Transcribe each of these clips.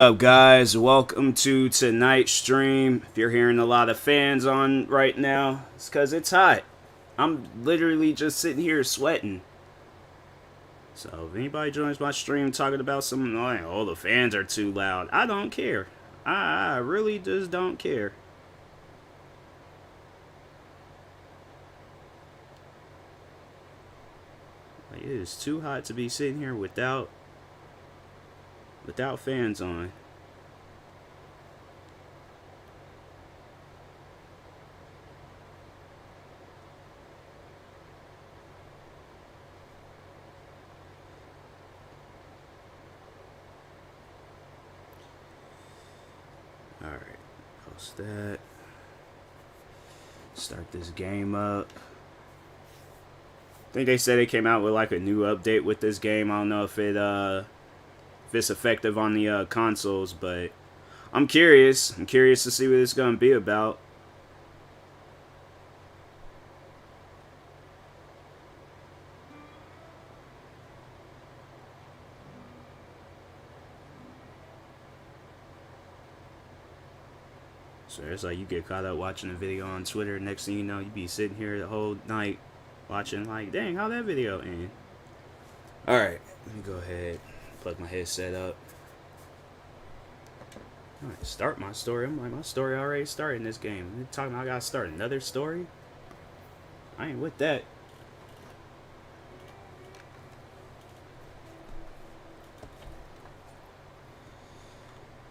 What up, guys? Welcome to tonight's stream. If you're hearing a lot of fans on right now, it's because it's hot. I'm literally just sitting here sweating. So if anybody joins my stream talking about something like, oh, the fans are too loud, I don't care. I really just don't care. Like, it is too hot to be sitting here without fans on. Alright, post that. Start this game up. I think they said it came out with like a new update with this game. I don't know if it's effective on the consoles, but I'm curious. I'm curious to see what it's gonna be about. So it's like you get caught up watching a video on Twitter. Next thing you know, you be sitting here the whole night watching. Like, dang, how that video end? All right, let me go ahead, plug my headset up. All right, start my story. I'm like, my story already started in this game. You're talking about I gotta start another story? I ain't with that.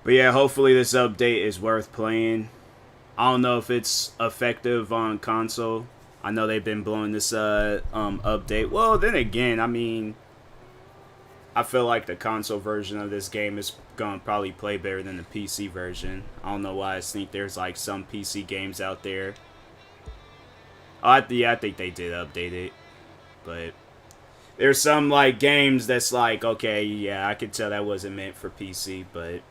But yeah, hopefully this update is worth playing. I don't know if it's effective on console. I know they've been blowing this update. Well, then again, I mean, I feel like the console version of this game is gonna probably play better than the PC version. I don't know why I think there's like some PC games out there. Yeah, I think they did update it, but there's some like games that's like, okay, yeah, I could tell that wasn't meant for PC, but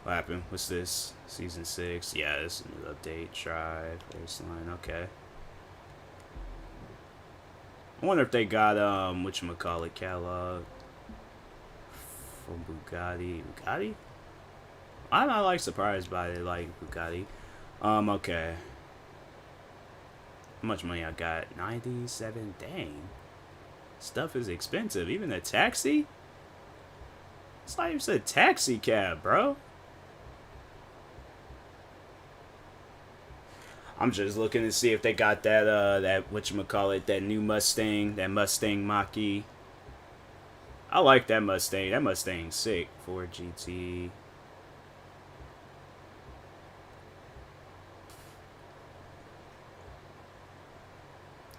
what happened? What's this? Season 6? Yeah, this is a new update. Try baseline. Okay. I wonder if they got whatchamacallit catalog from Bugatti. Bugatti? I'm not like surprised by it, like Bugatti. Okay. How much money I got? 97. Dang. Stuff is expensive. Even a taxi? It's like it's a taxi cab, bro. I'm just looking to see if they got that whatchamacallit, that new Mustang, that Mustang Mach-E. I like that Mustang. That Mustang's sick. Ford GT.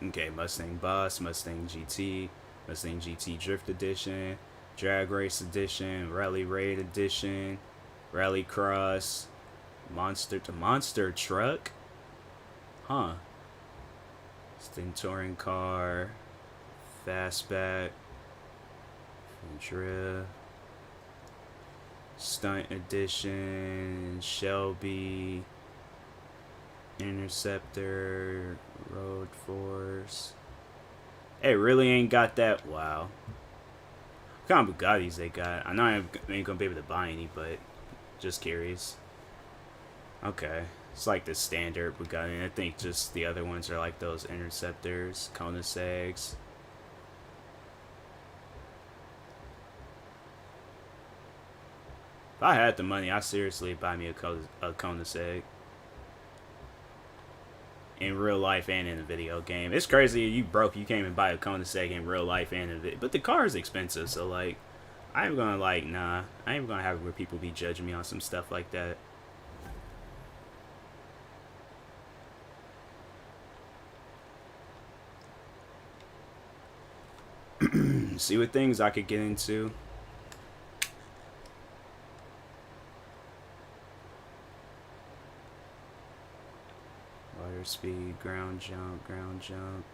Okay, Mustang Boss, Mustang GT, Mustang GT Drift Edition, Drag Race Edition, Rally Raid Edition, Rally Cross, Monster Truck. Huh. Sting Touring Car, Fastback, Drift, Stunt Edition, Shelby, Interceptor, Road Force. Hey, really ain't got that. Wow. What kind of Bugattis they got? I know I ain't gonna be able to buy any, but just curious. Okay. It's like the standard Bugatti. I think just the other ones are like those Interceptors, Koenigseggs. If I had the money, I'd seriously buy me a Koenigsegg. In real life and in a video game. It's crazy you broke, you can't even buy a Koenigsegg in real life and in video. But the car is expensive, so like, I ain't gonna like, nah. I ain't gonna have it where people be judging me on some stuff like that. See what things I could get into. Water speed, ground jump, ground jump.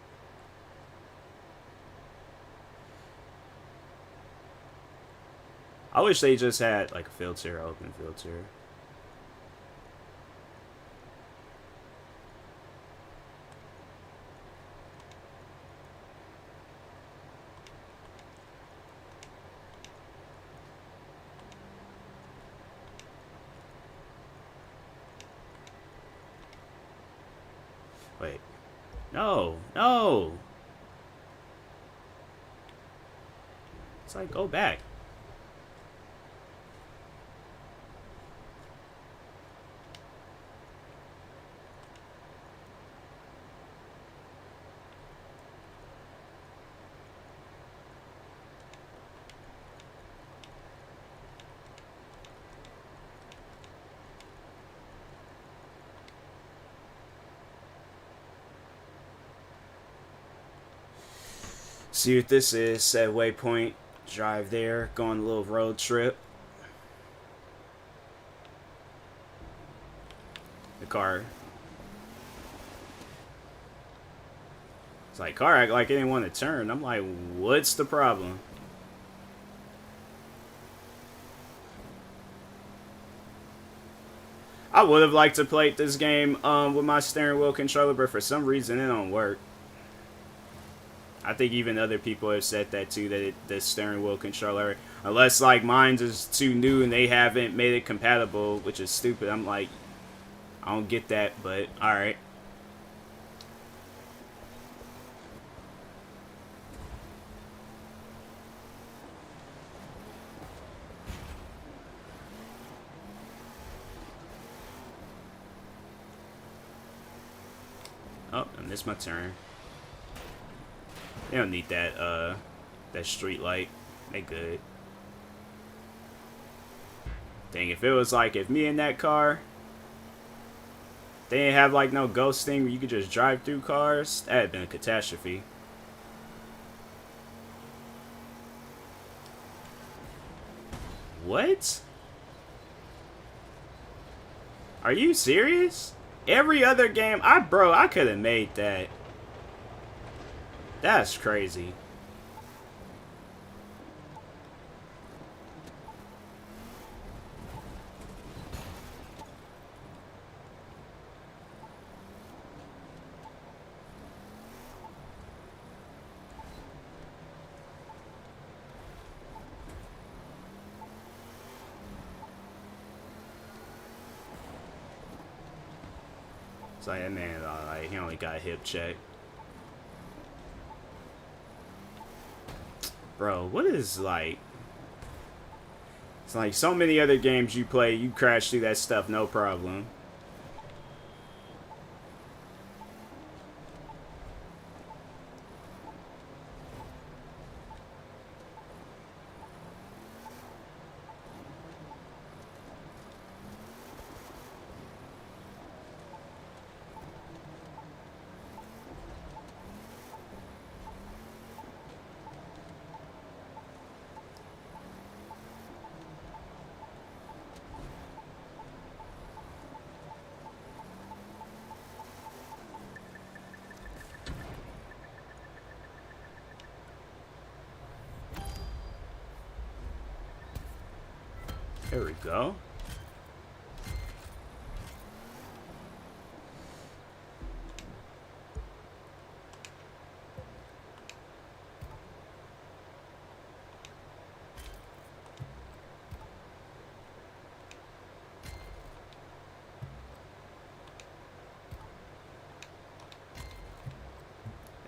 I wish they just had like a filter, open filter. Wait. No. No. It's like, go back. See what this is. Set waypoint. Drive there. Go on a little road trip. The car. It's like, car act like it didn't want to turn. I'm like, what's the problem? I would have liked to play this game with my steering wheel controller, but for some reason it don't work. I think even other people have said that too, that the steering wheel controller, unless like mine's is too new and they haven't made it compatible, which is stupid. I'm like, I don't get that, but alright. Oh, I missed my turn. They don't need that street light. They good. Dang, if it was like, if me in that car, they didn't have like no ghost thing where you could just drive through cars, that had been a catastrophe. What? Are you serious? Every other game, bro, I could have made that. That's crazy. It's like, that man, like, he only got a hip check. Bro, what is, like... It's like so many other games you play, you crash through that stuff, no problem. There we go.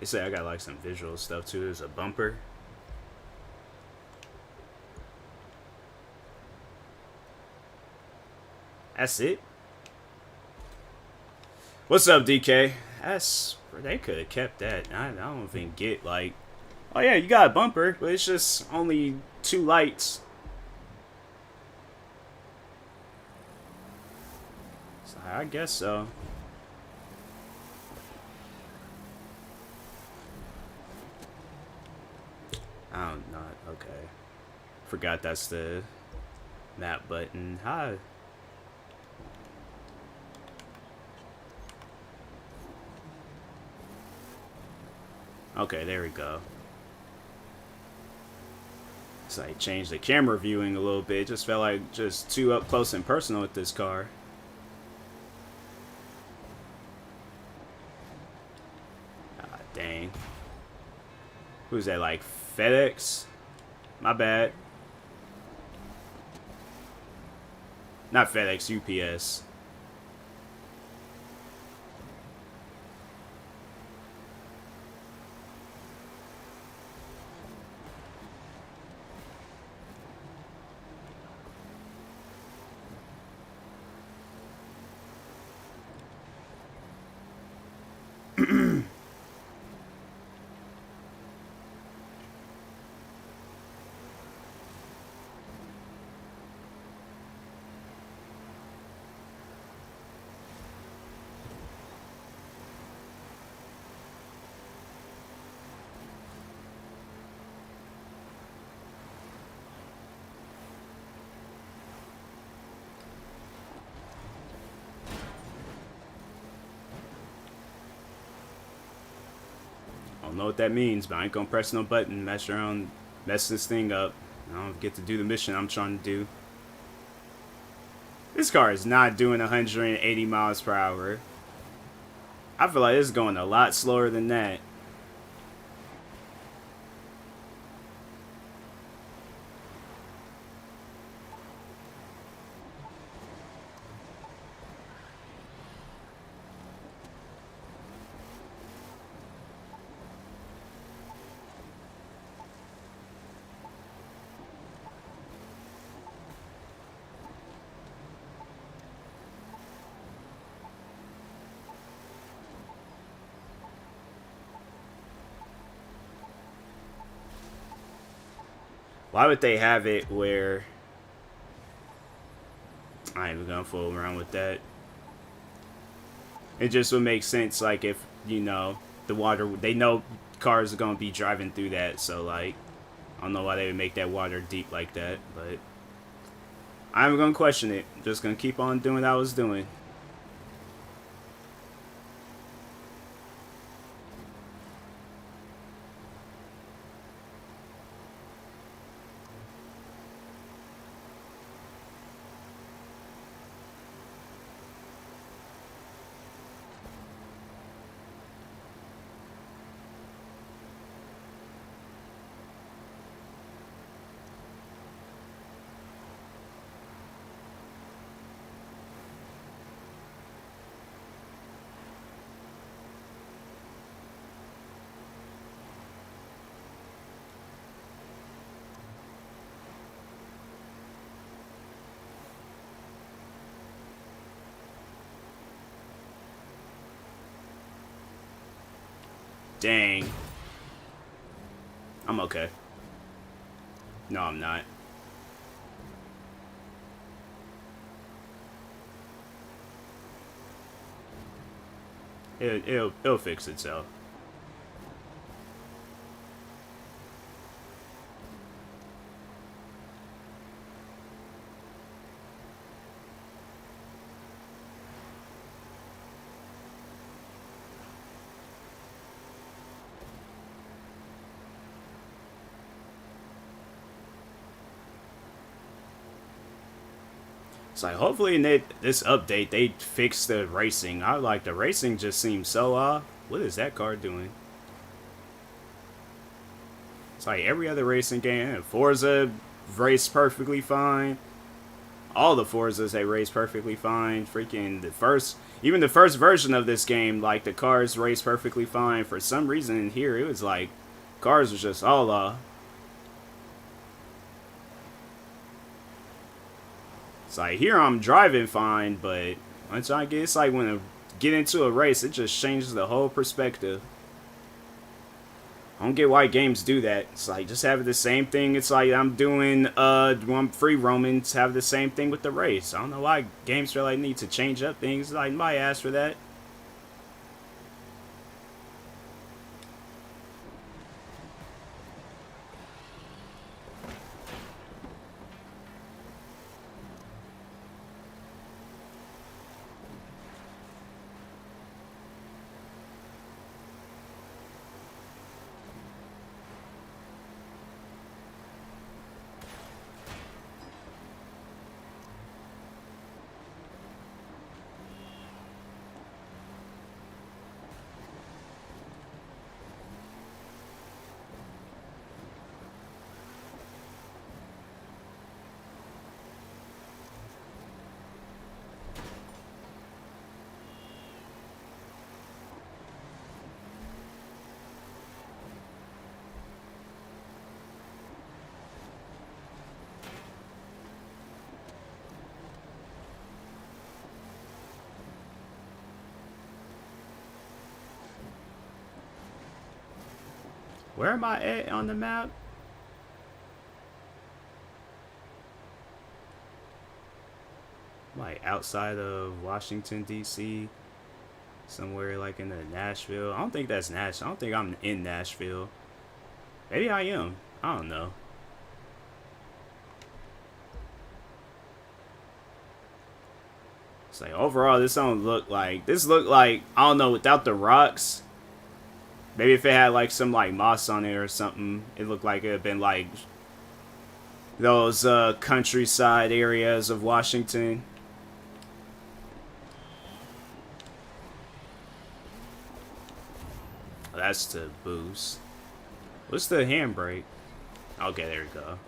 They say I got like some visual stuff too. There's a bumper. That's it. What's up, DK? They could have kept that. I don't even get like, oh yeah, you got a bumper, but it's just only 2 lights. So I guess so. I don't know. Okay, forgot that's the map button. Hi. Okay, there we go. So I changed the camera viewing a little bit. It just felt like just too up close and personal with this car. Ah, dang. Who's that, like FedEx? My bad. Not FedEx, UPS. I don't know what that means, but I ain't gonna press no button, mess around, mess this thing up. I don't get to do the mission I'm trying to do. This car is not doing 180 miles per hour. I feel like it's going a lot slower than that. Why would they have it where... I ain't even gonna fool around with that. It just would make sense, like, if, you know, the water... They know cars are gonna be driving through that, so, like... I don't know why they would make that water deep like that, but... I'm gonna question it. Just gonna keep on doing what I was doing. Dang. I'm okay. No, I'm not. It'll fix itself. It's like, hopefully in this update they fix the racing. I like the racing just seems so off. What is that car doing? It's like every other racing game. Forza race perfectly fine. All the Forzas they race perfectly fine. Freaking even the first version of this game, like the cars race perfectly fine. For some reason in here, it was like cars was just all It's like here I'm driving fine, but once I get, it's like when I get into a race, it just changes the whole perspective. I don't get why games do that. It's like just have the same thing. It's like I'm doing when I'm free roaming, to have the same thing with the race. I don't know why games feel like need to change up things. Like my ass for that. Where am I at on the map? Like outside of Washington, D.C. Somewhere like in the Nashville. I don't think that's Nashville. I don't think I'm in Nashville. Maybe I am. I don't know. It's like overall this don't look like I don't know, without the rocks. Maybe if it had like some like moss on it or something, it looked like it had been like those countryside areas of Washington. That's to boost. What's the handbrake? Okay, there we go.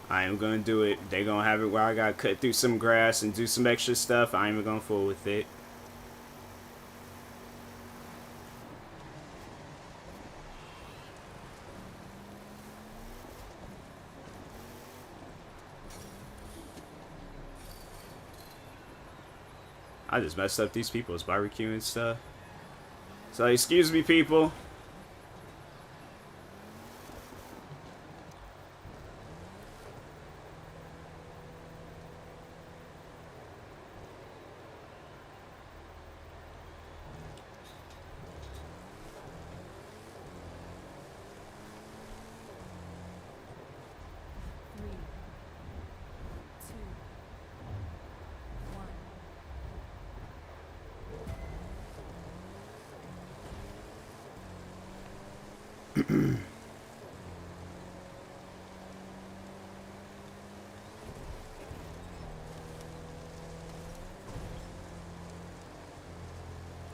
I am gonna do it. They gonna have it where I gotta cut through some grass and do some extra stuff. I ain't even gonna fool with it. I just messed up these people's barbecue and stuff. So excuse me, people.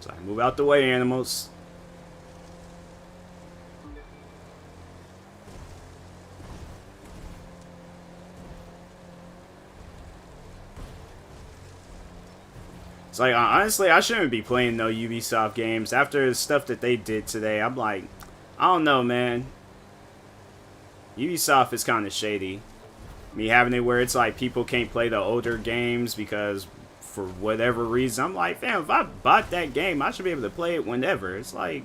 So I move out the way, animals. It's like, honestly, I shouldn't be playing no Ubisoft games. After the stuff that they did today, I'm like, I don't know, man. Ubisoft is kind of shady. Me having it where it's like people can't play the older games because for whatever reason. I'm like, fam, if I bought that game, I should be able to play it whenever. It's like,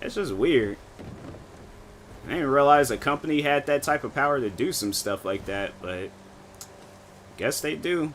it's just weird. I didn't realize a company had that type of power to do some stuff like that, but guess they do.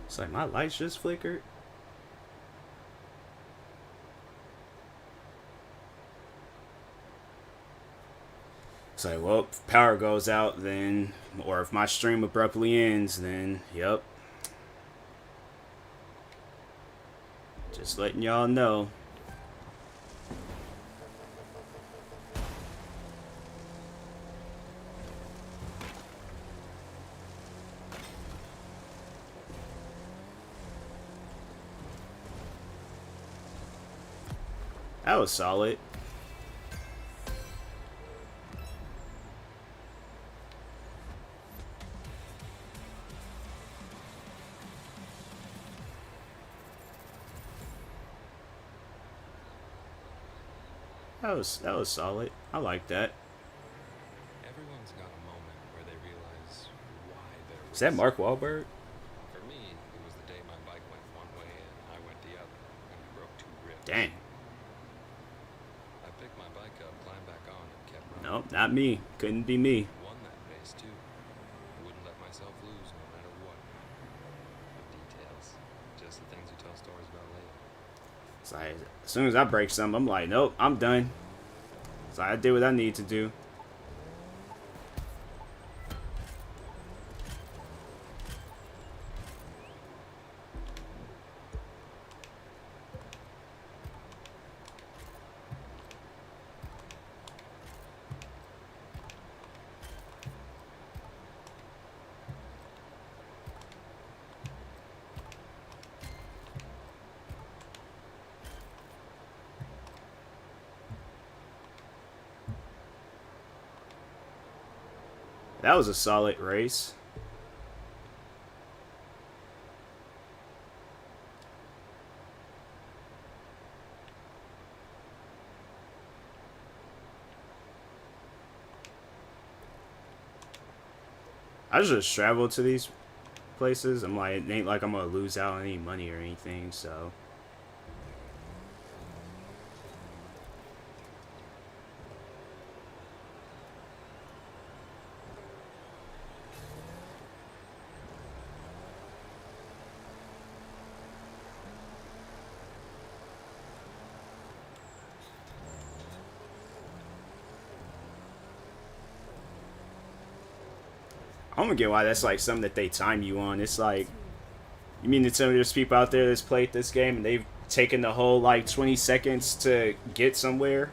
It's like my lights just flickered. It's like, well, if power goes out, then, or if my stream abruptly ends, then, yep. Just letting y'all know. That was solid. That was solid. I like that. Everyone's got a moment where they realize why they're. Is that Mark Wahlberg? For me, it was the day my bike went one way and I went the other, and we broke 2 ribs. Dang. I picked my bike up, climbed back on, and kept running. Nope, not me. Couldn't be me. Won that race too. Wouldn't let myself lose no matter what. No details, just the things you tell stories about later. It's like, as soon as I break something, I'm like, nope, I'm done. So I did what I need to do. That was a solid race. I just travel to these places. I'm like, it ain't like I'm gonna lose out on any money or anything, so. I don't get why that's like something that they time you on. It's like, you mean to tell me there's people out there that's played this game and they've taken the whole like 20 seconds to get somewhere?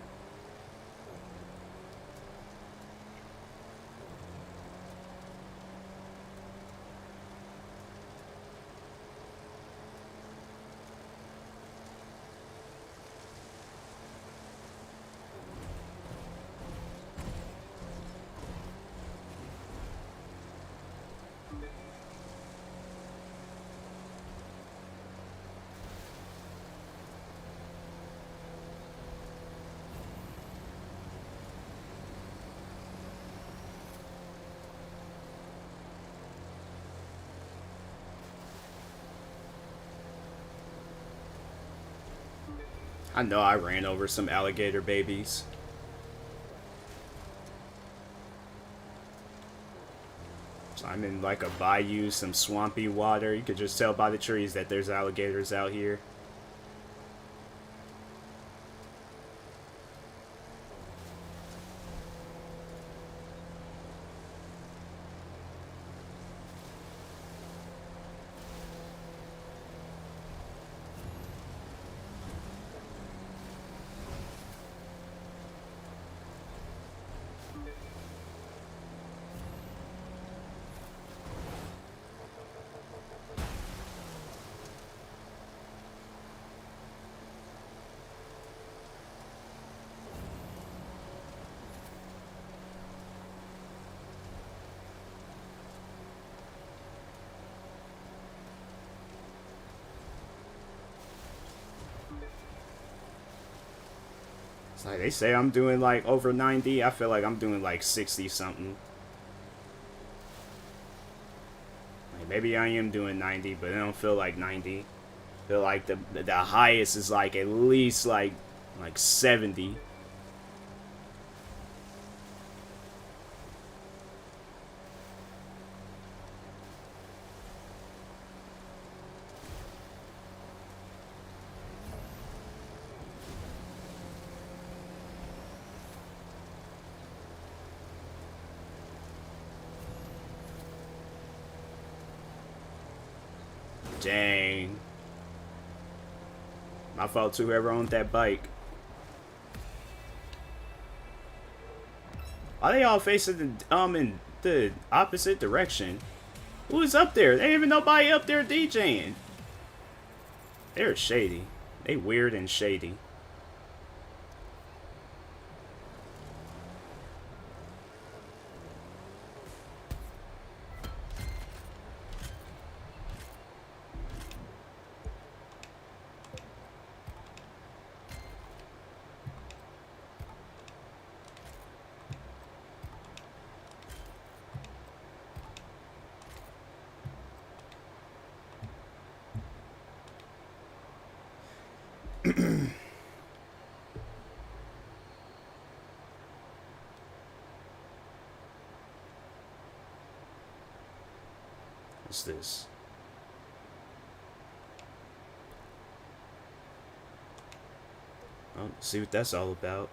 I know I ran over some alligator babies. So I'm in like a bayou, some swampy water. You could just tell by the trees that there's alligators out here. Like they say I'm doing like over 90. I feel like I'm doing like 60 something. Like maybe I am doing 90, but I don't feel like 90. I feel like the highest is like at least like 70. Dang. My fault too, whoever owned that bike. Why they all facing the, in the opposite direction? Who is up there? There ain't even nobody up there DJing. They're shady. They weird and shady. What's this? Oh, see what that's all about.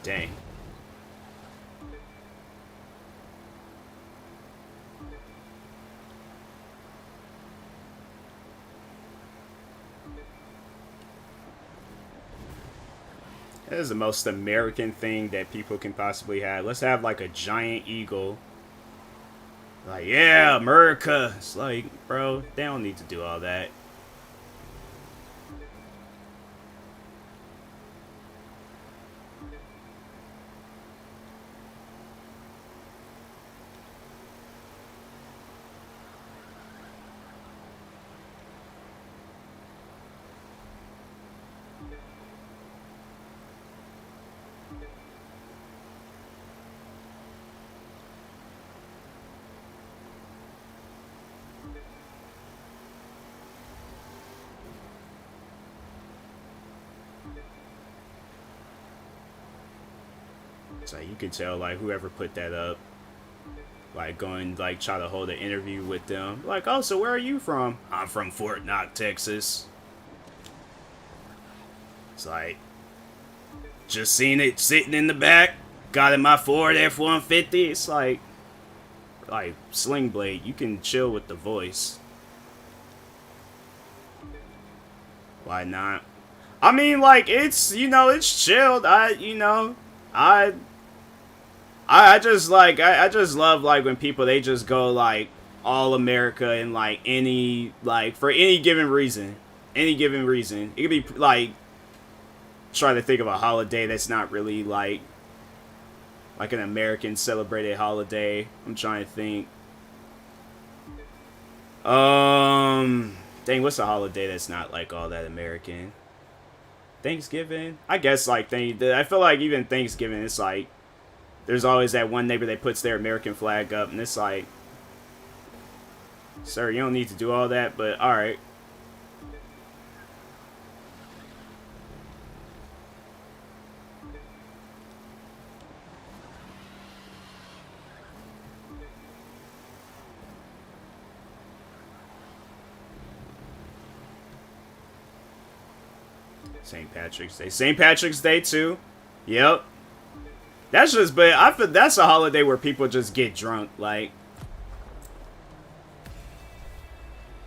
Dang. That is the most American thing that people can possibly have. Let's have like a giant eagle. Like, yeah, America. It's like, bro, they don't need to do all that. So you can tell, like, whoever put that up, like, going, like, try to hold an interview with them. Like, oh, so where are you from? I'm from Fort Knox, Texas. It's like, just seen it sitting in the back. Got in my Ford F-150. It's like Sling Blade. You can chill with the voice. Why not? I mean, like, it's, you know, it's chilled. I just like I just love like when people they just go like all America and like any like for any given reason. It could be like trying to think of a holiday that's not really like an American celebrated holiday. I'm trying to think. Dang, what's a holiday that's not like all that American? Thanksgiving? I guess like I feel like even Thanksgiving it's like there's always that one neighbor that puts their American flag up, and it's like, sir, you don't need to do all that, but alright. St. Patrick's Day. St. Patrick's Day, too. Yep. That's just, but I feel that's a holiday where people just get drunk. Like,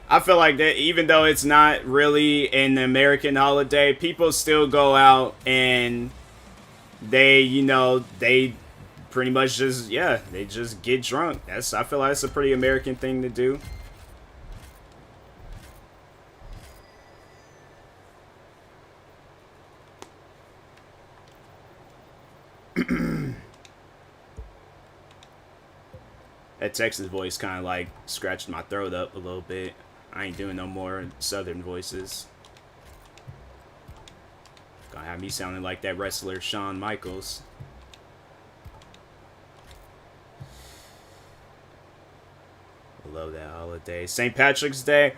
I feel like that even though it's not really an American holiday, people still go out and they, you know, they pretty much just, yeah, they just get drunk. I feel like that's a pretty American thing to do. That Texas voice kind of like scratched my throat up a little bit. I ain't doing no more Southern voices. Gonna have me sounding like that wrestler Shawn Michaels. Love that holiday. St. Patrick's Day.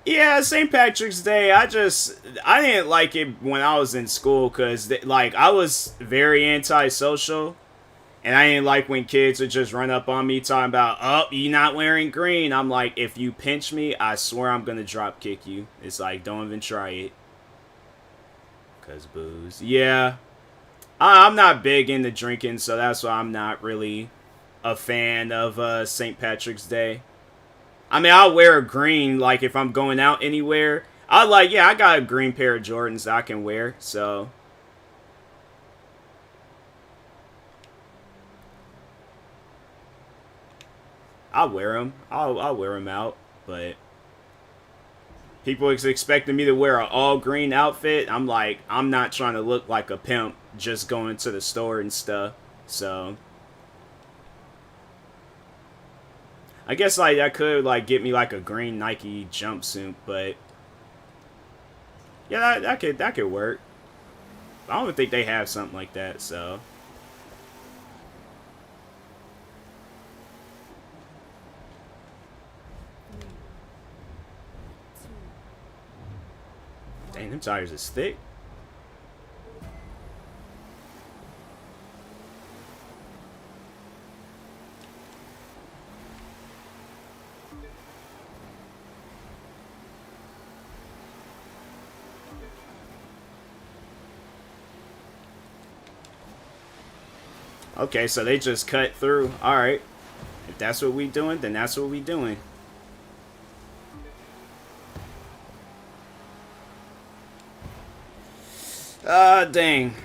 Yeah, St. Patrick's Day. I didn't like it when I was in school because like I was very antisocial, and I didn't like when kids would just run up on me talking about, "Oh, you not wearing green." I'm like, if you pinch me, I swear I'm gonna drop kick you. It's like, don't even try it. Cause booze. Yeah, I'm not big into drinking, so that's why I'm not really a fan of St. Patrick's Day. I mean, I'll wear a green, like, if I'm going out anywhere. Yeah, I got a green pair of Jordans that I can wear, so. I'll wear them. I'll wear them out, but. People is expecting me to wear an all green outfit. I'm like, I'm not trying to look like a pimp just going to the store and stuff, so. I guess like I could like get me like a green Nike jumpsuit, but yeah, that could work. I don't think they have something like that, so. Dang, them tires is thick. Okay, so they just cut through. Alright. If that's what we doing, then that's what we doing. Ah, dang.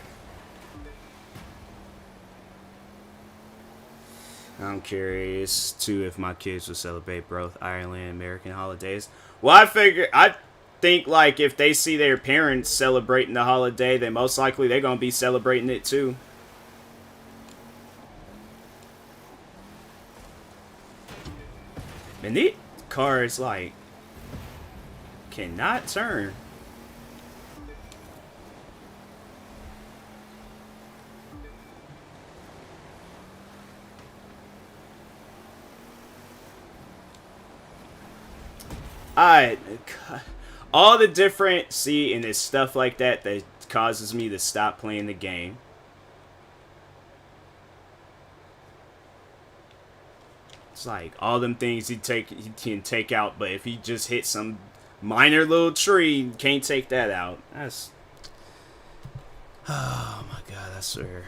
I'm curious, too, if my kids will celebrate both Ireland and American holidays. Well, I think, like, if they see their parents celebrating the holiday, then most likely they're going to be celebrating it, too. And the car is like cannot turn. All the different and it's stuff like that that causes me to stop playing the game. It's like all them things he can take out, but if he just hit some minor little tree, can't take that out. That's oh my god, I swear.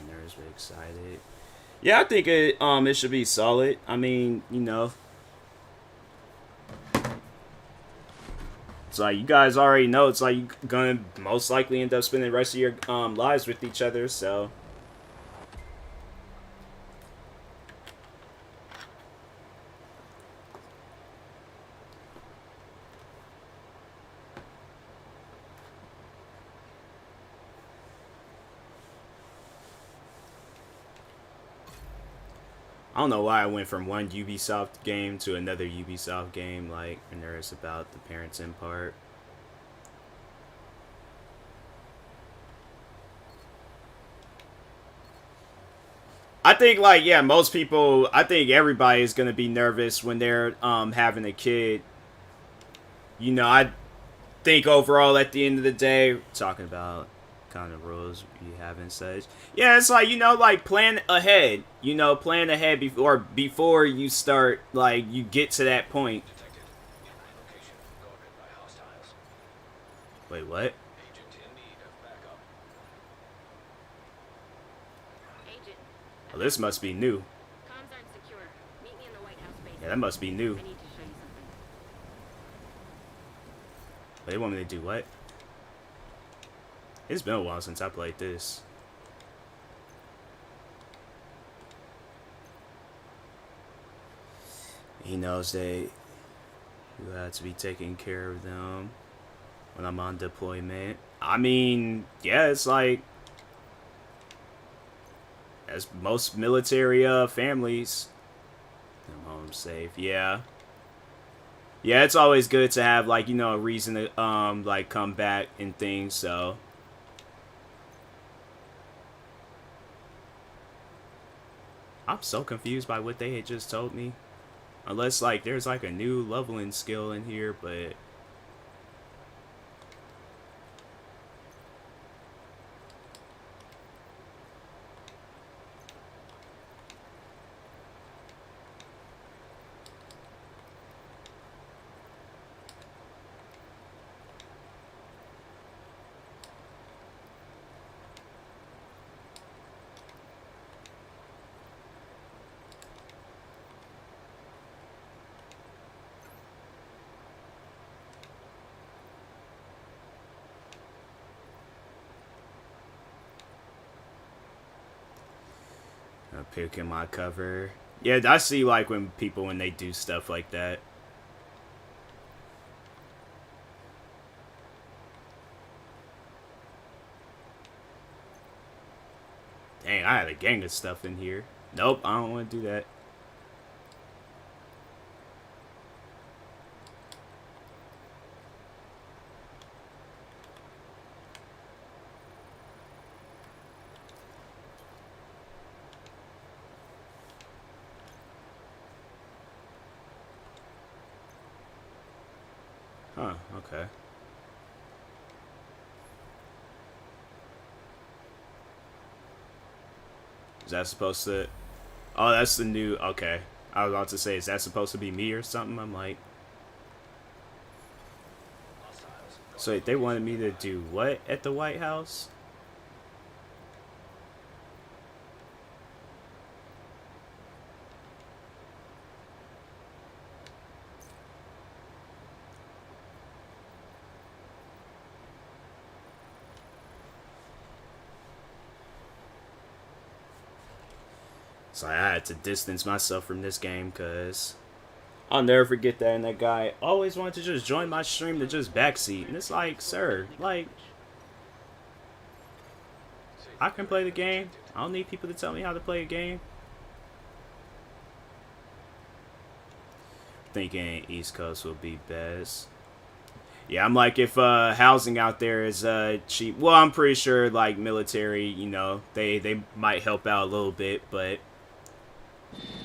Nerves are excited. Yeah, I think it should be solid. I mean, you know. It's like you guys already know. It's like you're gonna most likely end up spending the rest of your lives with each other. So I don't know why I went from one Ubisoft game to another Ubisoft game. Like, and there's about the parents in part. I think, like, yeah, most people, I think everybody is going to be nervous when they're having a kid. You know, I think overall at the end of the day, talking about kind of rules you have and such. Yeah, it's like, you know, like plan ahead. You know, plan ahead before you start, like, you get to that point. Wait, what? Oh, this must be new. Yeah, that must be new. They want me to do what? It's been a while since I played this. He knows that you have to be taking care of them when I'm on deployment. I mean, yeah, it's like as most military families. Them home safe. Yeah. Yeah, it's always good to have like, you know, a reason to like come back and things, so I'm so confused by what they had just told me. Unless like there's like a new leveling skill in here, but I'm picking my cover. Yeah, I see like when people when they do stuff like that. Dang, I had a gang of stuff in here. Nope, I don't want to do that. Huh, okay. Is that supposed to... Oh, that's the new... Okay. I was about to say, is that supposed to be me or something? I'm like... So wait, they wanted me to do what at the White House? So I had to distance myself from this game because I'll never forget that. And that guy always wanted to just join my stream to just backseat. And it's like, sir, like, I can play the game. I don't need people to tell me how to play a game. Thinking East Coast will be best. Yeah, I'm like, if housing out there is cheap, well, I'm pretty sure like military, you know, they might help out a little bit, but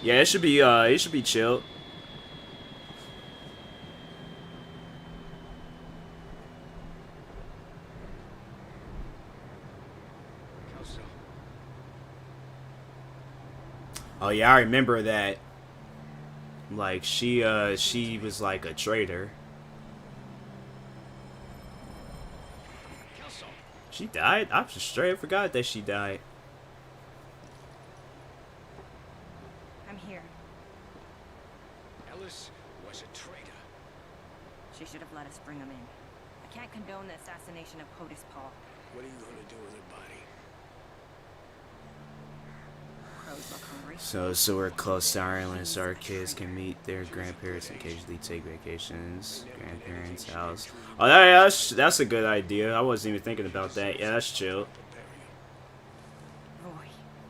yeah, it should be chill. Oh yeah, I remember that. Like she was like a traitor. She died? I just straight forgot that she died. I'm here. Ellis was a traitor. She should have let us bring him in. I can't condone the assassination of POTUS Paul. What are you gonna do with her body? Crows look hungry. So we're close to Ireland, so our kids can meet their grandparents and occasionally take vacations. Grandparents' house. Oh, that's a good idea. I wasn't even thinking about that. Yeah, that's chill. Roy,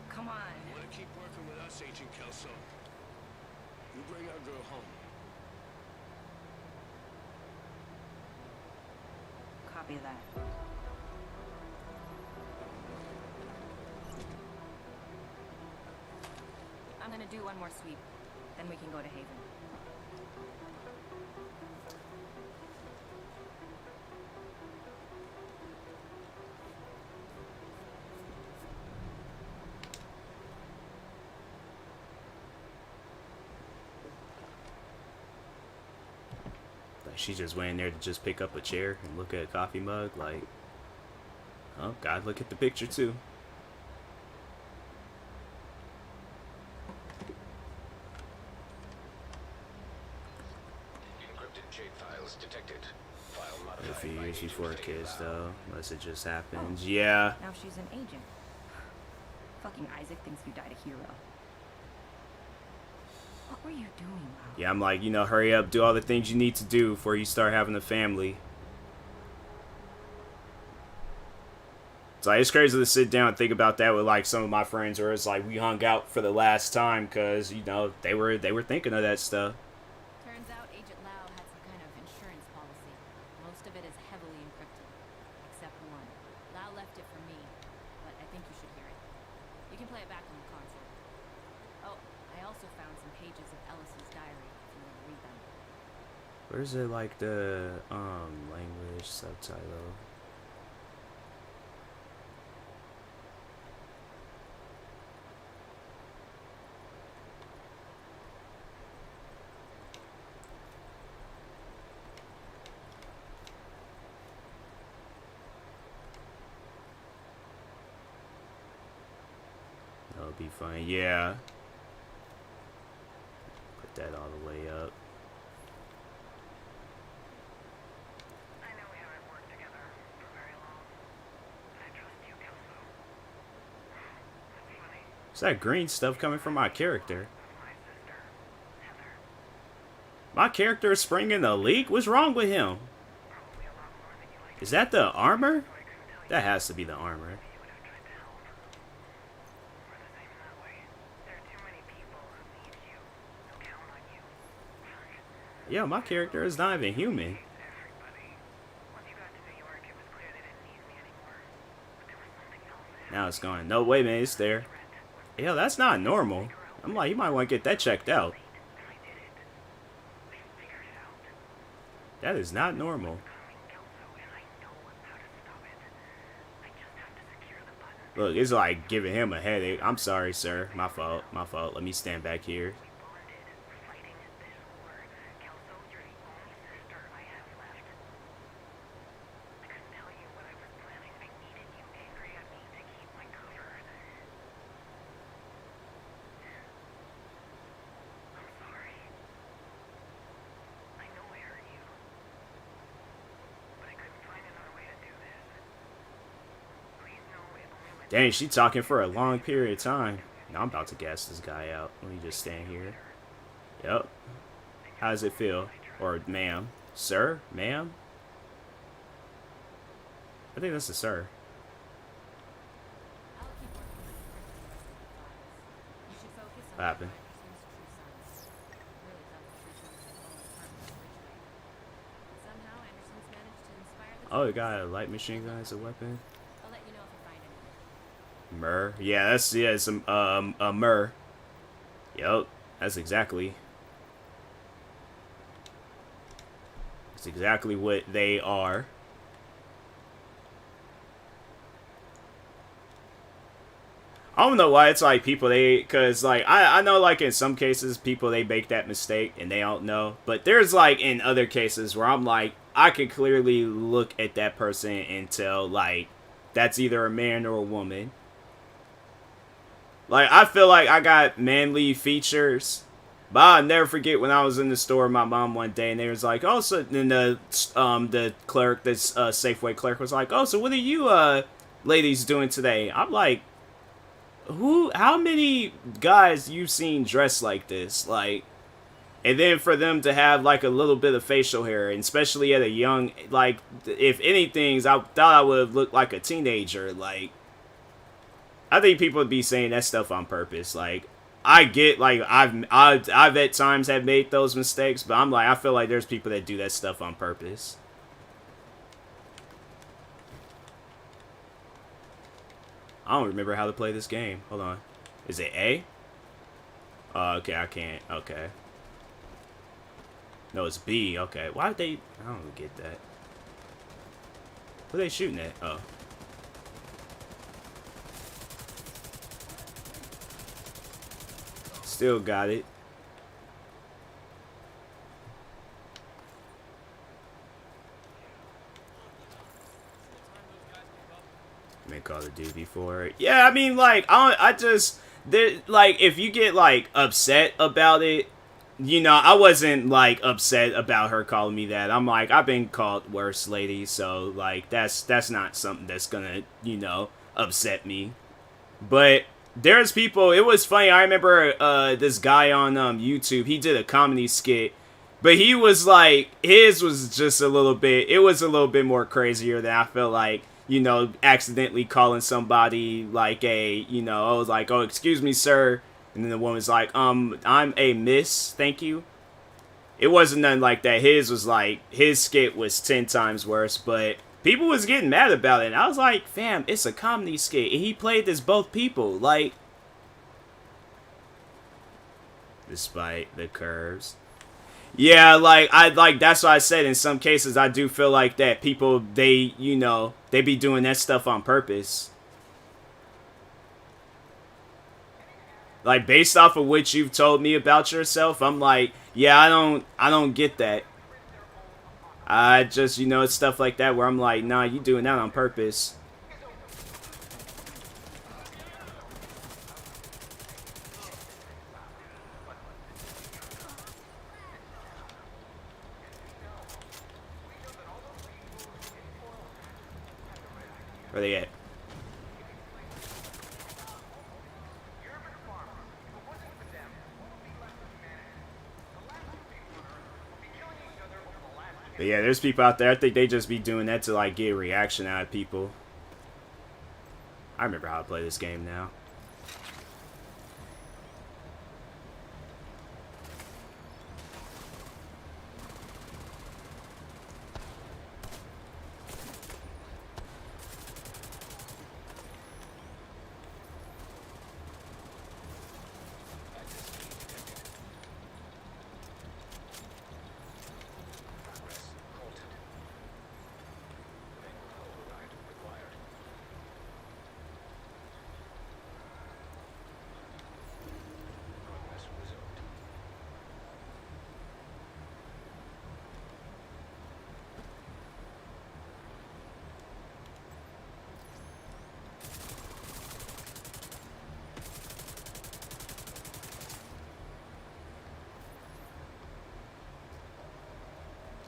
come on. You wanna keep working with us, Agent Kelso? You bring our girl home. Copy that. I'm gonna do one more sweep, then we can go to Haven. Like she just went in there to just pick up a chair and look at a coffee mug. Like, oh, God, look at the picture too. A few years before kids, though, unless it just happens. Yeah. Now she's an agent. Fucking Isaac thinks you died a hero. What were you doing, Mom? Yeah, I'm like, you know, hurry up, do all the things you need to do before you start having a family. It's like, it's crazy to sit down and think about that with like some of my friends, where it's like we hung out for the last time because, you know, they were thinking of that stuff. Turns out Agent Lau had some kind of insurance policy. Most of it is heavily encrypted, except one. Lau left it for me, but I think you should hear it. You can play it back on the console. Oh, I also found some pages of Ellis's diary if you want to read them. Where's it like the language subtitle? That'll be fun. Yeah. Put that all the way up. I know we haven't worked together for very long. I trust you, Kelso. That's funny. What's that green stuff coming from my character? My sister, Heather. My character is springing a leak? What's wrong with him? Probably a lot more than you like. Is that the armor? So I couldn't tell you That has to be the armor. you would have tried to help. We're the same in that way. There are too many people who need you, who count on you. Yeah, my character is not even human. Everybody. Once you got to New York, it was clear they didn't need me anymore. But there was something else. Now it's gone. No, wait a minute, it's there. Yeah, that's not normal. I'm like, you might want to get that checked out. And I did it. We figured it out. That is not normal. Coming, Kelso, and I know how to stop it. I just have to secure the button. Look, it's like giving him a headache. I'm sorry, sir. My fault. My fault. Let me stand back here. We bonded, fighting this war. Kelso, you're the only sister I have left. I couldn't tell you what I was planning. I needed you angry at me to keep my cover. I'm sorry. I know I hurt you. But I couldn't find another way to do this. Please know it only went Dang, she talking for a long period of time. Now I'm about to gas this guy out. Let me just stand here. Yep. How does it feel? Or ma'am? Sir? Ma'am? I think that's a sir. I'll keep working on encrypting the rest of the files. You should focus on What happened? Iverson's true sons. Really thought the true sons had fallen apart originally. Somehow Anderson's managed to inspire the Oh, you twins. got a light machine gun as a weapon? I'll let you know if I find anything. Myrrh. Yeah, that's, yeah, some a myrrh. Yup, that's exactly. That's exactly what they are. I don't know why it's like people cause like I know like in some cases people they make that mistake and they don't know, but there's like in other cases where I'm like I can clearly look at that person and tell like that's either a man or a woman. Like I feel like I got manly features, but I'll never forget when I was in the store with my mom one day and they was like, oh, so then the clerk, this Safeway clerk was like, oh, so what are you ladies doing today? I'm like, how many guys you've seen dressed like this? Like, and then for them to have like a little bit of facial hair, and especially at a young, like, if anything, I thought I would have looked like a teenager. Like, I think people would be saying that stuff on purpose. Like, I get, like, I've at times have made those mistakes, but I'm like, I feel like there's people that do that stuff on purpose. I don't remember how to play this game. Hold on. Is it A? Okay, I can't. Okay. No, it's B. Okay. Why did they... I don't get that. What are they shooting at? Oh. Still got it. Been Call of Duty before. Yeah, I mean, like, I just, like, if you get, like, upset about it, you know, I wasn't, like, upset about her calling me that. I'm like, I've been called worse, lady, so, like, that's not something that's gonna, you know, upset me. But there's people, it was funny, I remember, this guy on, YouTube, he did a comedy skit, but he was, like, his was just a little bit, it was a little bit more crazier than I felt like. you know, accidentally calling somebody like a, you know, I was like, oh, excuse me, sir. And then the woman's like, I'm a miss, thank you. It wasn't nothing like that. His was like, his skit was 10 times worse, but people was getting mad about it. And I was like, fam, it's a comedy skit. And he played as both people. Like, despite the curves. Yeah, like, that's what I said. In some cases, I do feel like that people, they, you know, they be doing that stuff on purpose. Like, based off of what you've told me about yourself, I'm like, yeah, I don't get that. I just, you know, it's stuff like that where I'm like, nah, you doing that on purpose. Where they at? But yeah, there's people out there, I think they just be doing that to, like, get a reaction out of people. I remember how to play this game now.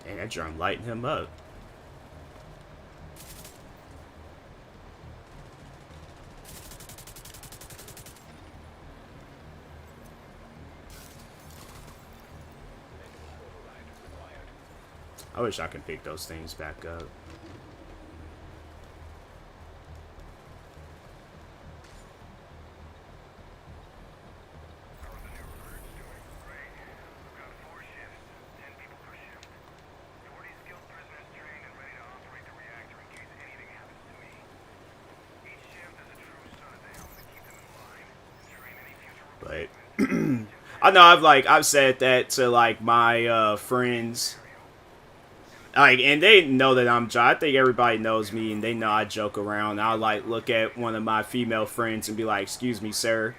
Dang, that drum lighting him up. I wish I could pick those things back up. But I know I've said that to like my friends, like, and they know that I think everybody knows me, and they know I joke around. I'll like look at one of my female friends and be like, "Excuse me, sir."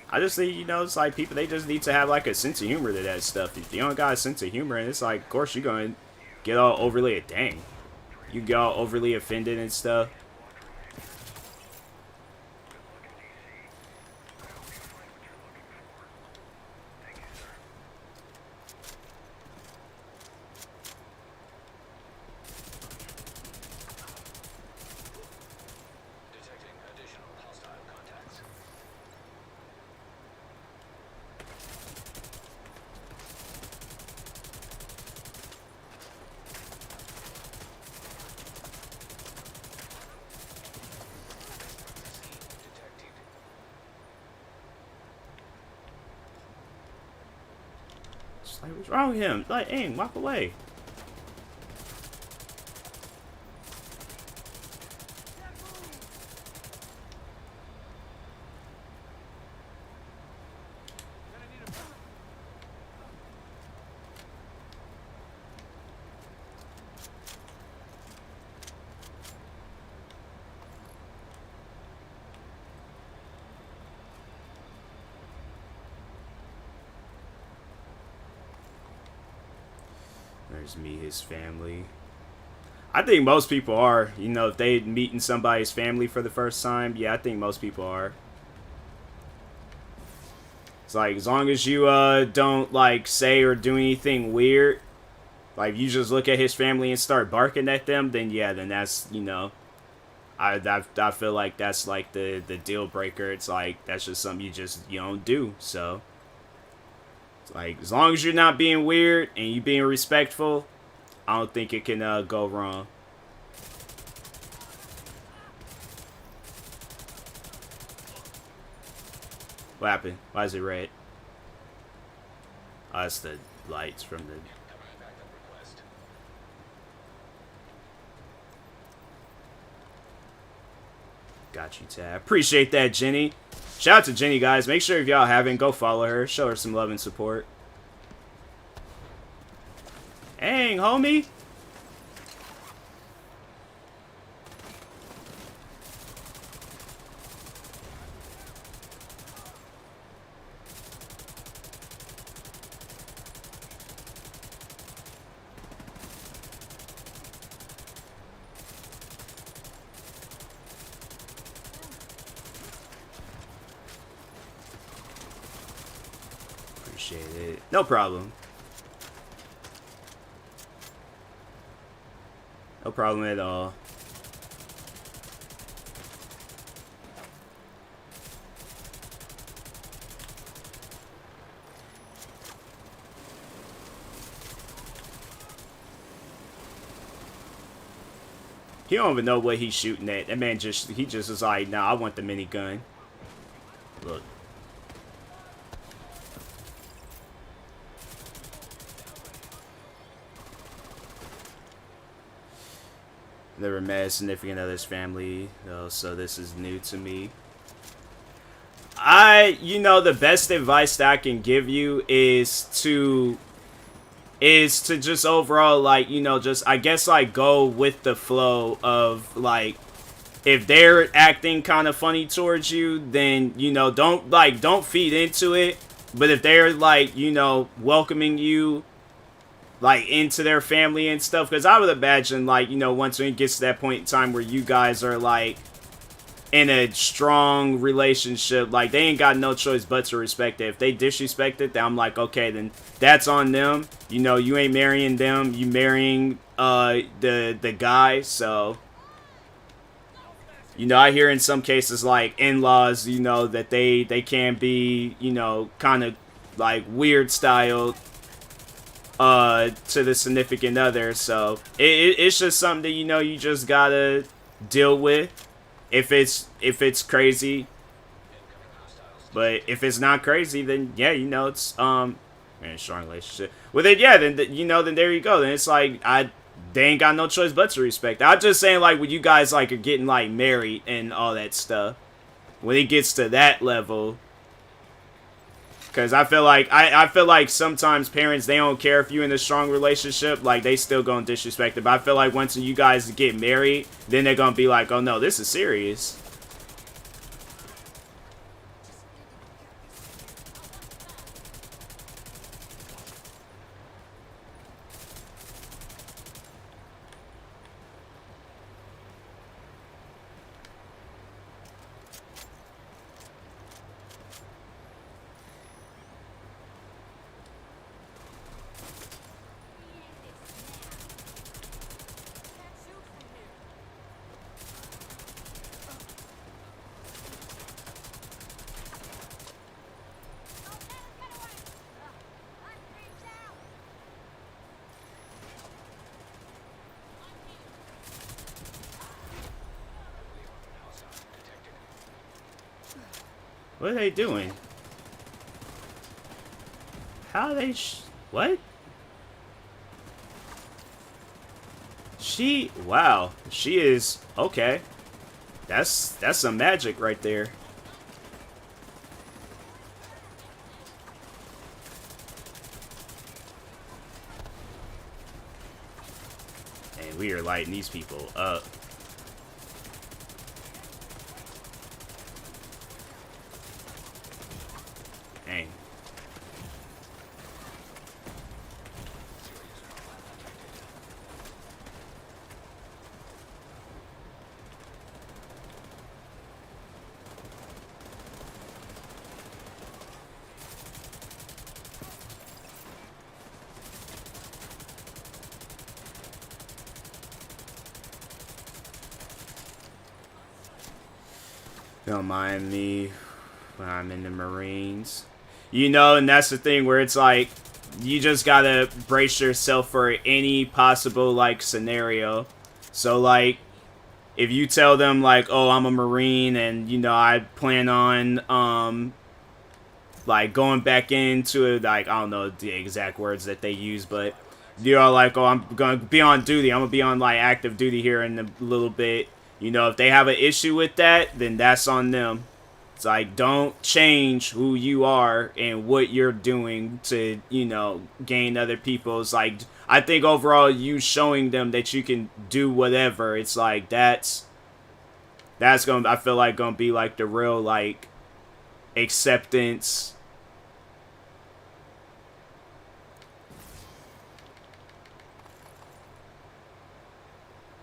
I just think, you know, it's like people, they just need to have like a sense of humor to that stuff. If you don't got a sense of humor, and it's like, of course you're gonna get all overly dang. You get all overly offended and stuff. Like, what's wrong with him? Like, aim, walk away. There's me, his family. I think most people are. You know, if they meeting somebody's family for the first time, yeah, I think most people are. It's like, as long as you don't like say or do anything weird, like you just look at his family and start barking at them, then yeah, then that's, you know, I feel like that's like the deal breaker. It's like that's just something you don't do. So Like, as long as you're not being weird and you being respectful, I don't think it can go wrong. What happened? Why is it red? Oh, that's the lights from the... Got you, Tab. Appreciate that, Jenny. Shout out to Jenny, guys. Make sure if y'all haven't, go follow her. Show her some love and support. Dang, homie. Appreciate it. No problem. No problem at all. He don't even know what he's shooting at. That man just is like, nah, I want the minigun. Look. Never met a significant other's family, though, so this is new to me. You know, the best advice that I can give you is to just overall, like, you know, just, I guess, like, go with the flow of, like, if they're acting kind of funny towards you, then, you know, don't feed into it. But if they're, like, you know, welcoming you, like, into their family and stuff, because I would imagine, like, you know, once it gets to that point in time where you guys are, like, in a strong relationship, like, they ain't got no choice but to respect it. If they disrespect it, then I'm like, okay, then that's on them. You know, you ain't marrying them, you marrying the guy. So, you know, I hear in some cases, like, in-laws, you know, that they can be, you know, kind of like weird style to the significant other. So it's just something that, you know, you just gotta deal with if it's crazy. But if it's not crazy, then yeah, you know, it's in a strong relationship with it. Yeah, then you know, then there you go. Then it's like they ain't got no choice but to respect. I'm just saying, like, when you guys, like, are getting, like, married and all that stuff, when it gets to that level, because I feel like I feel like sometimes parents, they don't care if you're in a strong relationship, like, they still gonna disrespect it. But I feel like once you guys get married, then they're gonna be like, oh no, this is serious. What are they doing? How are they what? Wow. She is okay. That's some magic right there. And we are lighting these people up. Dang. Don't mind me when I'm in the Marines. You know, and that's the thing where it's like, you just gotta brace yourself for any possible, like, scenario. So, like, if you tell them, like, oh, I'm a Marine and, you know, I plan on, like, going back into it, like, I don't know the exact words that they use, but you're like, oh, I'm gonna be on duty. I'm gonna be on, like, active duty here in a little bit. You know, if they have an issue with that, then that's on them. It's like, don't change who you are and what you're doing to, you know, gain other people's, like, I think overall you showing them that you can do whatever, it's like, that's gonna, I feel like, gonna be, like, the real, like, acceptance.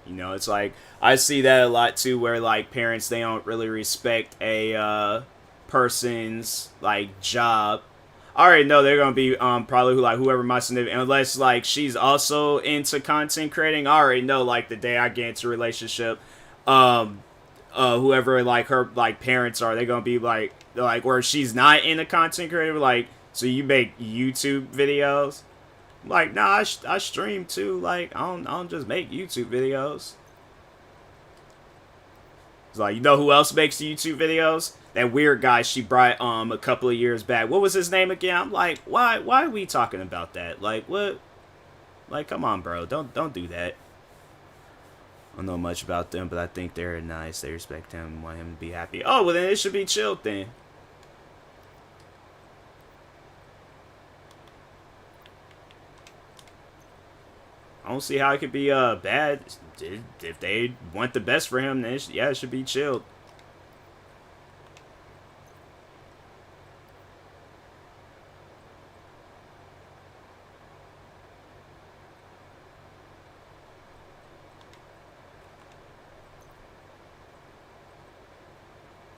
You know, it's like, I see that a lot too, where, like, parents, they don't really respect a person's, like, job. I already know they're gonna be probably like whoever my significant, unless, like, she's also into content creating. I already know, like, the day I get into a relationship, whoever, like, her, like, parents are, they're gonna be like, where she's not into content creating, like, so you make YouTube videos? Like, nah, I stream too. Like, I don't just make YouTube videos. It's like, you know who else makes YouTube videos? That weird guy she brought a couple of years back. What was his name again? I'm like, why are we talking about that? Like, what? Like, come on, bro. Don't do that. I don't know much about them, but I think they're nice. They respect him and want him to be happy. Oh, well then it should be chilled then. I don't see how it could be bad. If they want the best for him, then yeah, it should be chilled.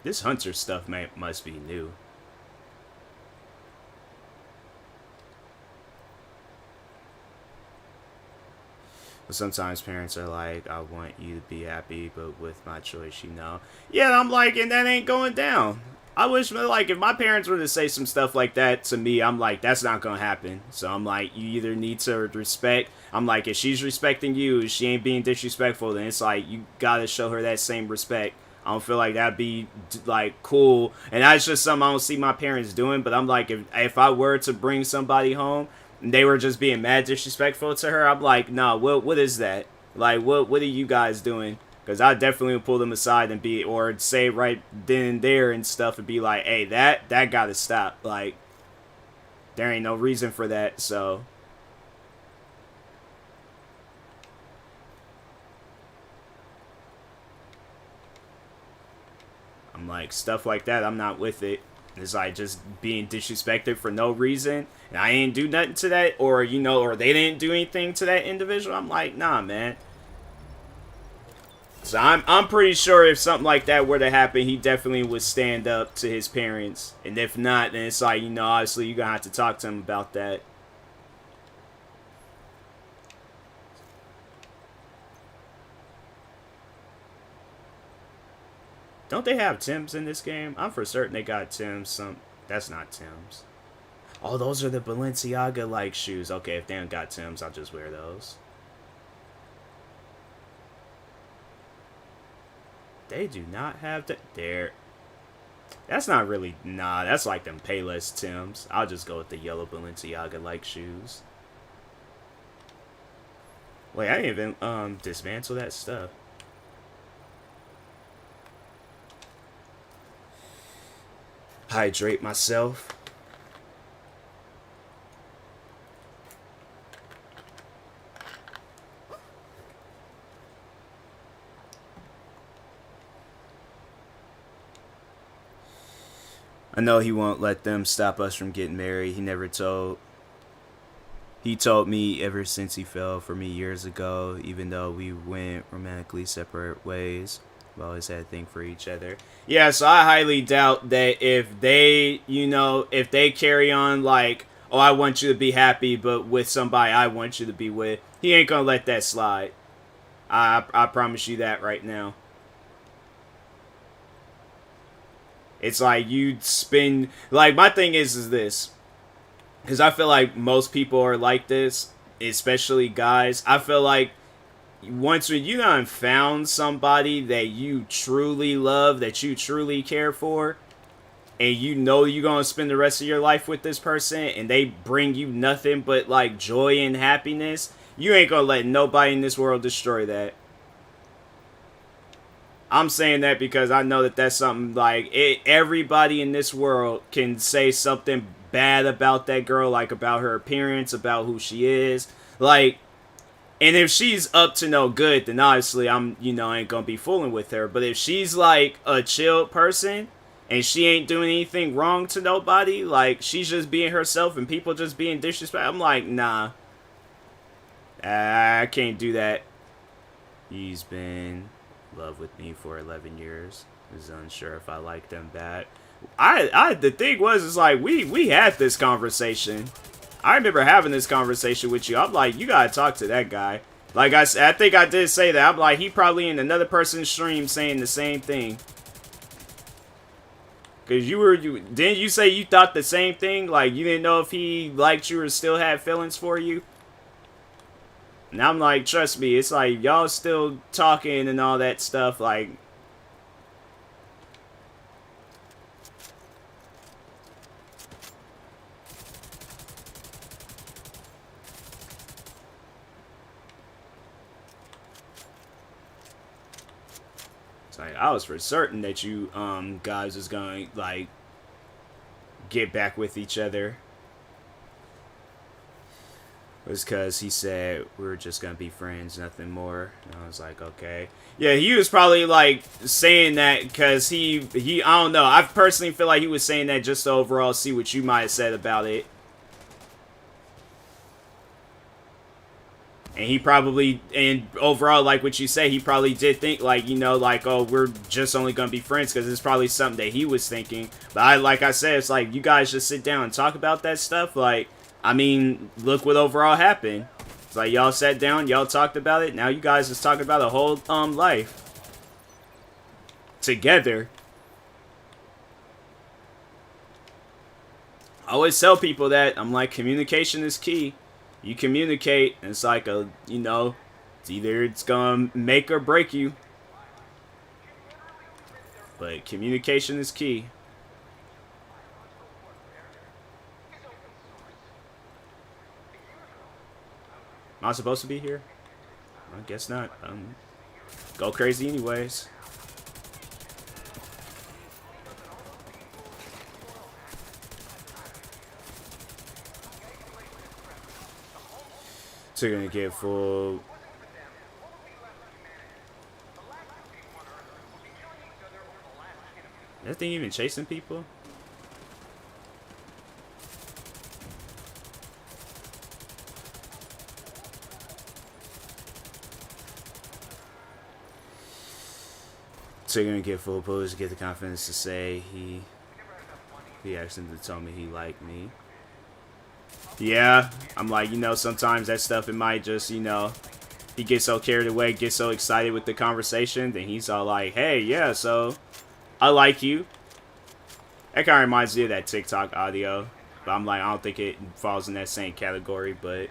This Hunter stuff must be new. But sometimes parents are like, I want you to be happy, but with my choice, you know. Yeah, I'm like, and that ain't going down. I wish, like, if my parents were to say some stuff like that to me, I'm like, that's not gonna happen. So I'm like, you either need to respect. I'm like, if she's respecting you, she ain't being disrespectful, then it's like, you gotta show her that same respect. I don't feel like that'd be, like, cool. And that's just something I don't see my parents doing. But I'm like, if I were to bring somebody home, and they were just being mad disrespectful to her, I'm like, nah, what is that? Like, what are you guys doing? Because I definitely would pull them aside and be, or say right then and there and stuff, and be like, hey, that gotta stop. Like, there ain't no reason for that, so. I'm like, stuff like that, I'm not with it. It's like just being disrespected for no reason, and I ain't do nothing to that, or, you know, or they didn't do anything to that individual. I'm like, nah, man. So I'm pretty sure if something like that were to happen, he definitely would stand up to his parents. And if not, then it's like, you know, obviously you're gonna have to talk to him about that. Don't they have Timbs in this game? I'm for certain they got Timbs. That's not Timbs. Oh, those are the Balenciaga like shoes. Okay, if they don't got Timbs, I'll just wear those. They do not have that. There. That's not really. Nah, that's like them Payless Timbs. I'll just go with the yellow Balenciaga like shoes. Wait, I didn't even dismantle that stuff. Hydrate myself. I know he won't let them stop us from getting married. He told me ever since he fell for me years ago, even though we went romantically separate ways, we always had a thing for each other. Yeah, so I highly doubt that if they, you know, if they carry on like, oh, I want you to be happy, but with somebody I want you to be with, he ain't gonna let that slide. I promise you that right now. It's like you spend, like, my thing is this, because I feel like most people are like this, especially guys. I feel like once you done found somebody that you truly love, that you truly care for, and you know you're gonna spend the rest of your life with this person, and they bring you nothing but like joy and happiness, you ain't gonna let nobody in this world destroy that. I'm saying that because I know that that's something like everybody in this world can say something bad about that girl, like about her appearance, about who she is, like, and if she's up to no good, then obviously I'm, ain't gonna be fooling with her. But if she's like a chill person and she ain't doing anything wrong to nobody, like she's just being herself and people just being disrespectful, I'm like, nah, I can't do that. He's been in love with me for 11 years. Is unsure if I like them back. The thing was, is like we had this conversation. I remember having this conversation with you. I'm like, you gotta talk to that guy. Like I think I did say that. I'm like, he probably in another person's stream saying the same thing. Cause didn't you say you thought the same thing? Like you didn't know if he liked you or still had feelings for you? And I'm like, trust me, it's like y'all still talking and all that stuff. Like, I was for certain that you guys was gonna like get back with each other. It was because he said we were just gonna be friends, nothing more. And I was like, okay, yeah. He was probably like saying that because he I don't know. I personally feel like he was saying that just to overall see what you might have said about it. And he probably, and overall, like what you say, he probably did think, like, like, oh, we're just only going to be friends, because it's probably something that he was thinking. But like I said, it's like, you guys just sit down and talk about that stuff. Like, I mean, look what overall happened. It's like, y'all sat down, y'all talked about it, now you guys just talking about a whole life. Together. I always tell people that, I'm like, communication is key. You communicate, and it's like it's either it's gonna make or break you. But communication is key. Am I supposed to be here? I guess not. Go crazy anyways. So you're gonna get full. Is that thing even chasing people? So you're gonna get full push, get the confidence to say he accidentally told me he liked me. Yeah, I'm like, sometimes that stuff, it might just, he gets so carried away, gets so excited with the conversation, then he's all like, hey, yeah, so, I like you. That kind of reminds me of that TikTok audio, but I'm like, I don't think it falls in that same category, but...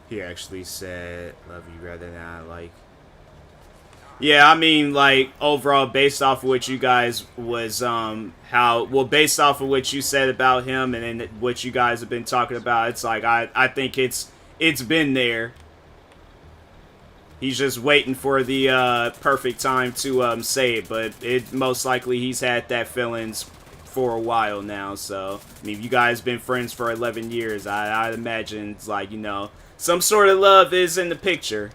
He actually said, love you rather than I like. Yeah, I mean, like, overall, based off of what you guys was, based off of what you said about him and then what you guys have been talking about, it's like, I think it's been there. He's just waiting for the, perfect time to, say it, but it most likely he's had that feelings for a while now, so, I mean, if you guys been friends for 11 years, I'd imagine it's like, some sort of love is in the picture.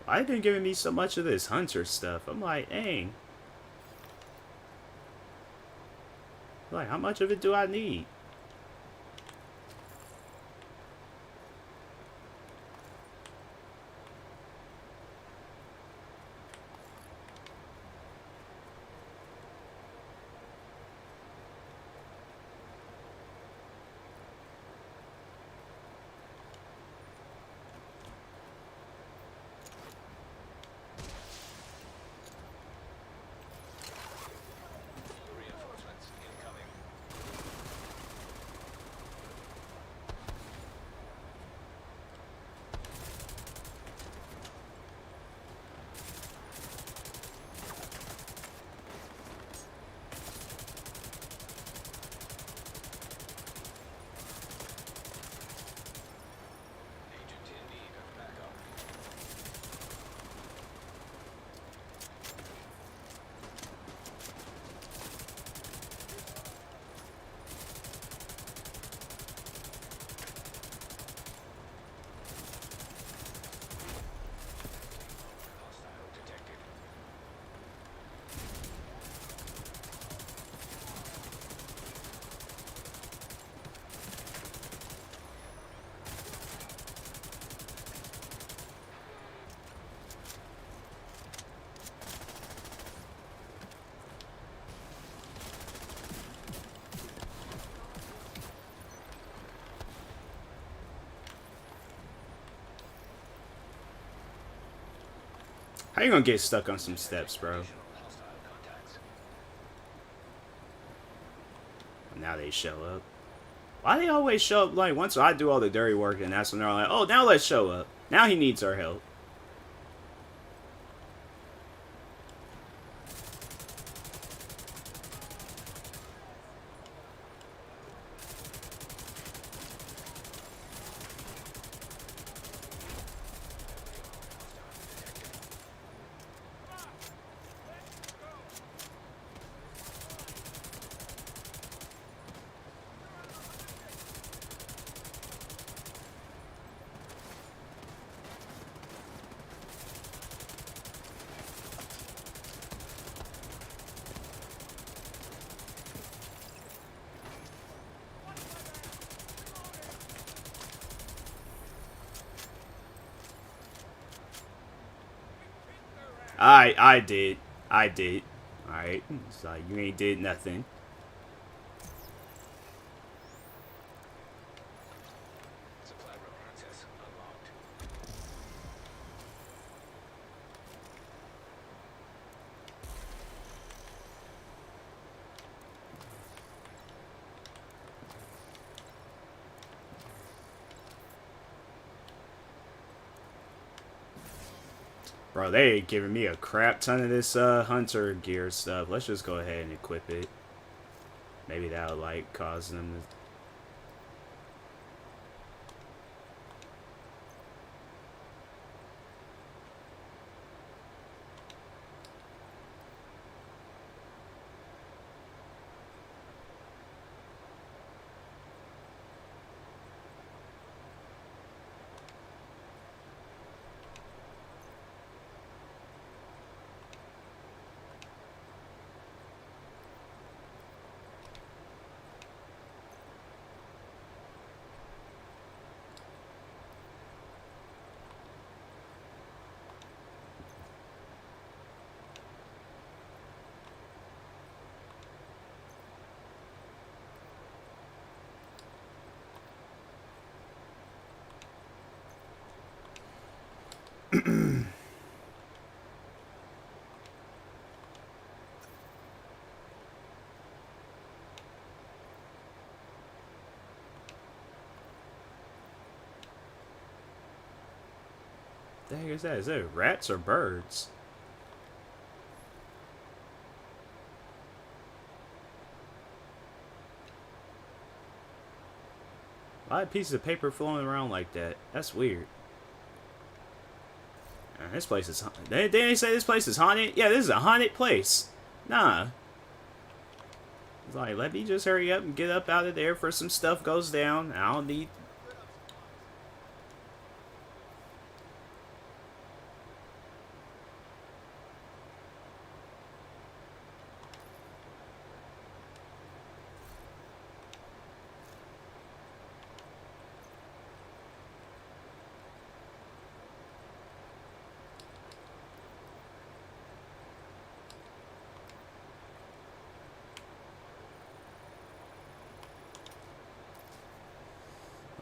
I've been giving me so much of this hunter stuff. I'm like, dang. Like, how much of it do I need? How you gonna get stuck on some steps, bro? Now they show up. Why they always show up like once I do all the dirty work and that's when they're like, oh, now let's show up. Now he needs our help. I did. I did. Alright. It's like you ain't did nothing. Supply room access unlocked. Bro, they ain't giving me a crap ton of this hunter gear stuff. Let's just go ahead and equip it. Maybe that'll like cause them to the heck is that? Is that rats or birds? Why are pieces of paper flowing around like that? That's weird. This place is... They say this place is haunted? Yeah, this is a haunted place. Nah. It's like, let me just hurry up and get up out of there before some stuff goes down. I don't need...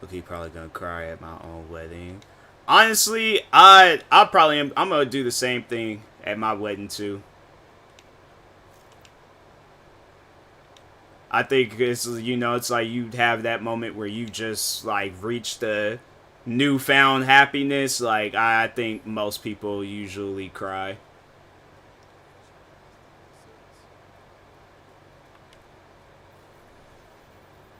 Look, he probably gonna cry at my own wedding. Honestly, I probably am. I'm gonna do the same thing at my wedding too. I think it's, you know, it's like you have that moment where you just like reach the newfound happiness. Like I think most people usually cry.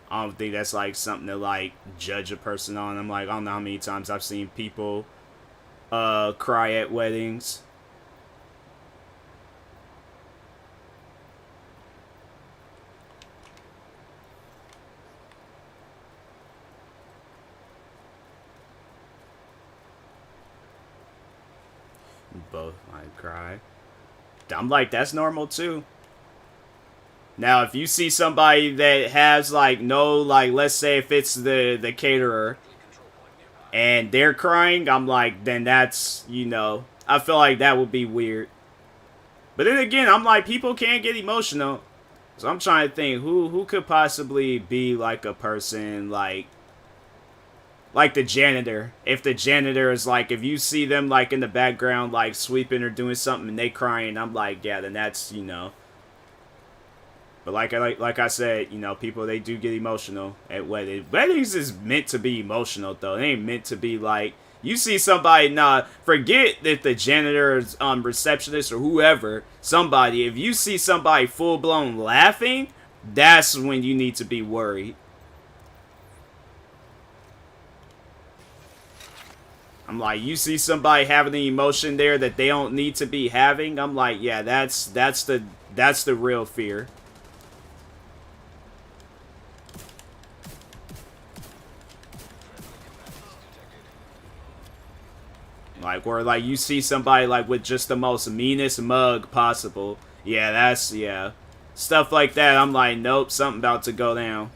I don't think that's like something to like judge a person on. I'm like, I don't know how many times I've seen people cry at weddings. Both might cry. I'm like, that's normal too. Now, if you see somebody that has like no, like, let's say if it's the caterer and they're crying, I'm like, then that's, you know, I feel like that would be weird. But then again, I'm like, people can't get emotional. So I'm trying to think who could possibly be like a person like the janitor. If the janitor is like, if you see them like in the background like sweeping or doing something and they crying, I'm like, yeah, then that's, you know. But like I said, you know, people, they do get emotional at weddings. Weddings is meant to be emotional though. It ain't meant to be like, you see somebody, nah, forget that the janitor is receptionist or whoever, somebody, if you see somebody full blown laughing, that's when you need to be worried. I'm like, you see somebody having the emotion there that they don't need to be having, I'm like, yeah, that's the real fear. Like, or like you see somebody like with just the most meanest mug possible. Yeah, that's, yeah. Stuff like that, I'm like, nope, something about to go down.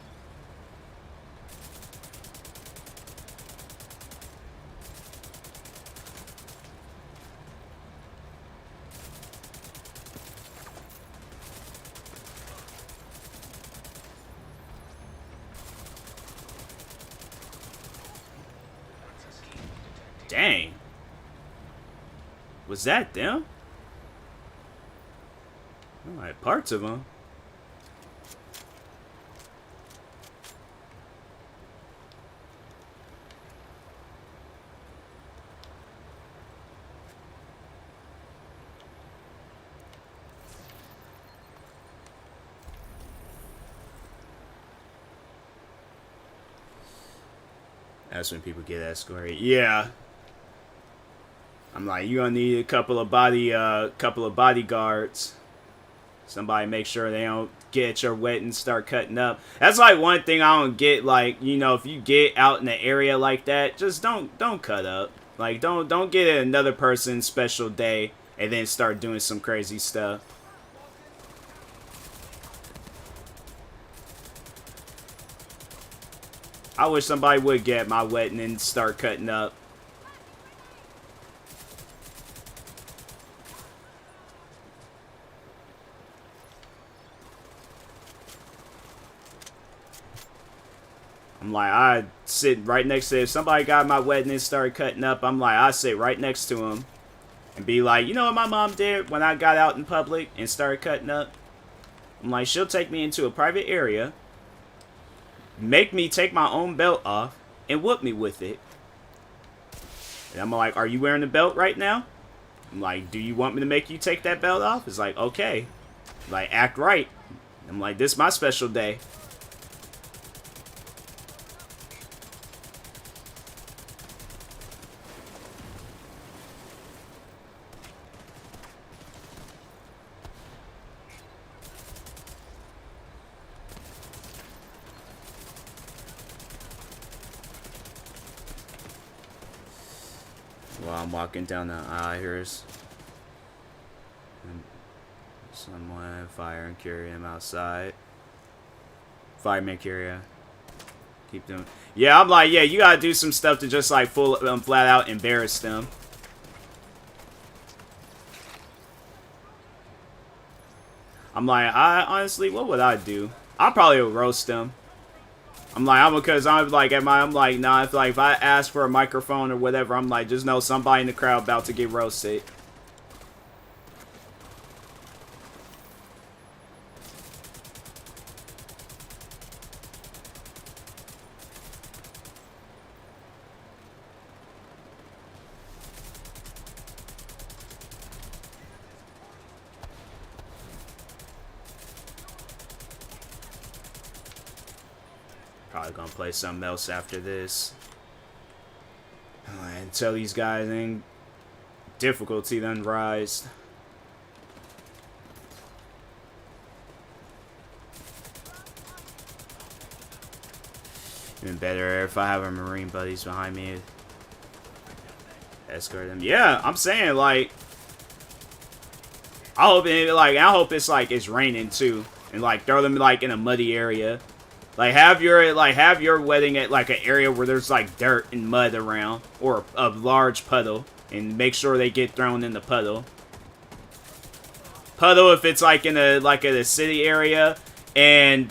Dang. Was that them? Alright, parts of them. That's when people get escorted. Yeah. I'm like, you're gonna need a couple of bodyguards. Somebody make sure they don't get at your wedding and start cutting up. That's like one thing I don't get. Like, you know, if you get out in the area like that, just don't cut up. Like, don't get at another person's special day and then start doing some crazy stuff. I wish somebody would get at my wedding and start cutting up. I'm like, I sit right next to, if somebody got my wedding and started cutting up, I'm like, I sit right next to him and be like, you know what my mom did when I got out in public and started cutting up? I'm like, she'll take me into a private area, make me take my own belt off, and whoop me with it. And I'm like, are you wearing the belt right now? I'm like, do you want me to make you take that belt off? It's like, okay. Like, act right. I'm like, this is my special day. While I'm walking down the aisle, here's someone, fire and carry him outside. Fireman carrier. Keep them. Yeah, I'm like, yeah, you gotta do some stuff to just like flat out embarrass them. I'm like, I honestly, what would I do? I probably would roast them. I'm like, because I'm like, I'm like, nah, if I ask for a microphone or whatever, I'm like, just know somebody in the crowd about to get roasted. Probably gonna play something else after this. Until these guys ain't difficulty then rise. Even better if I have a Marine buddies behind me. Escort them. Yeah, I'm saying like I hope it's like it's raining too. And like throw them like in a muddy area. Like have your wedding at like an area where there's like dirt and mud around or a large puddle and make sure they get thrown in the puddle. Puddle if it's like in a city area and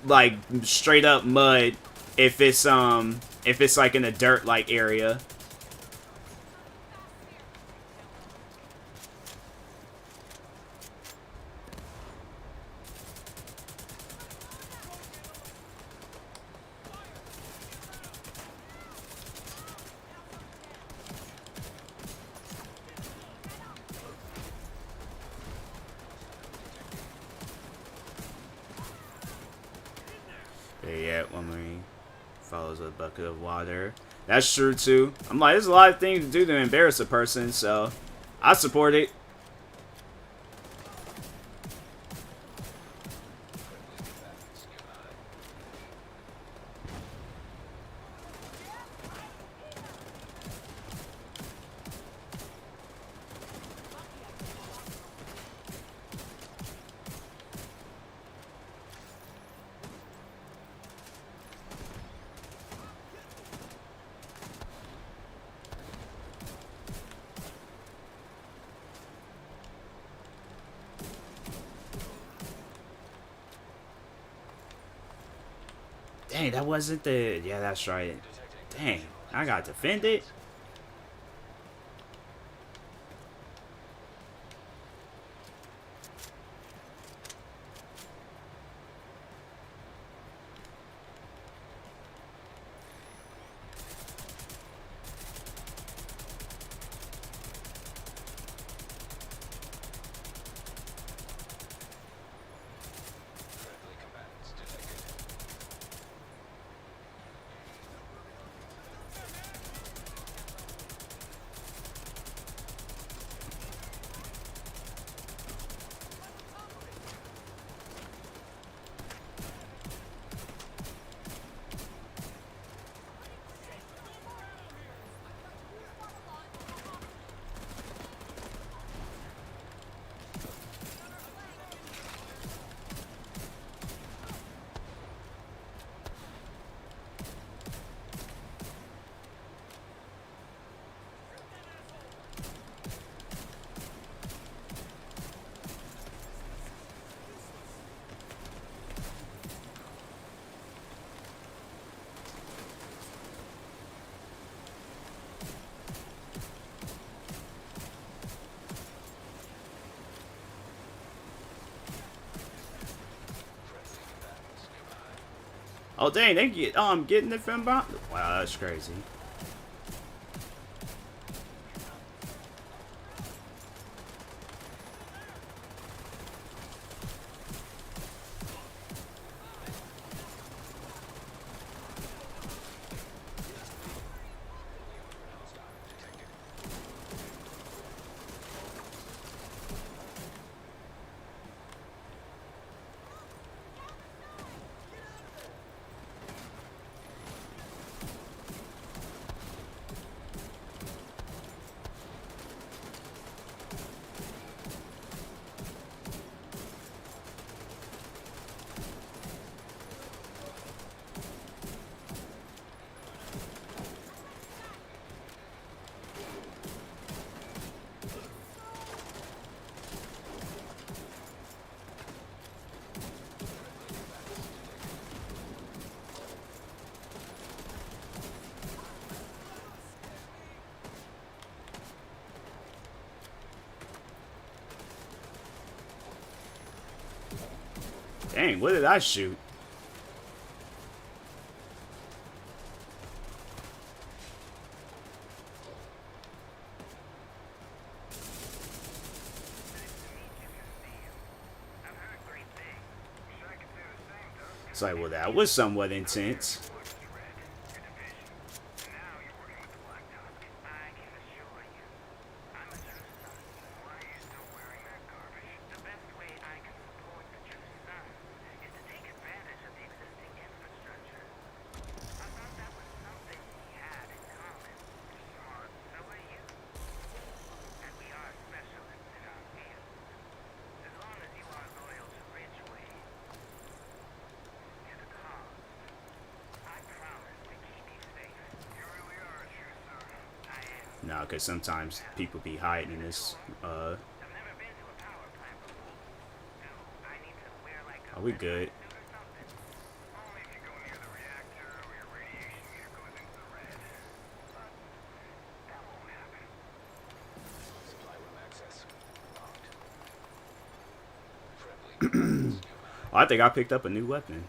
like straight up mud if it's like in a dirt like area. Yeah, one Marine follows a bucket of water. That's true too. I'm like, there's a lot of things to do to embarrass a person, so I support it. Dang, that wasn't the... Yeah, that's right. Dang, I got defended. Oh dang, they get getting it from behind. Wow, that's crazy. dang, what did I shoot? It's like, well, that was somewhat intense. No, because sometimes people be hiding in this. Are we good? Oh, I think I picked up a new weapon.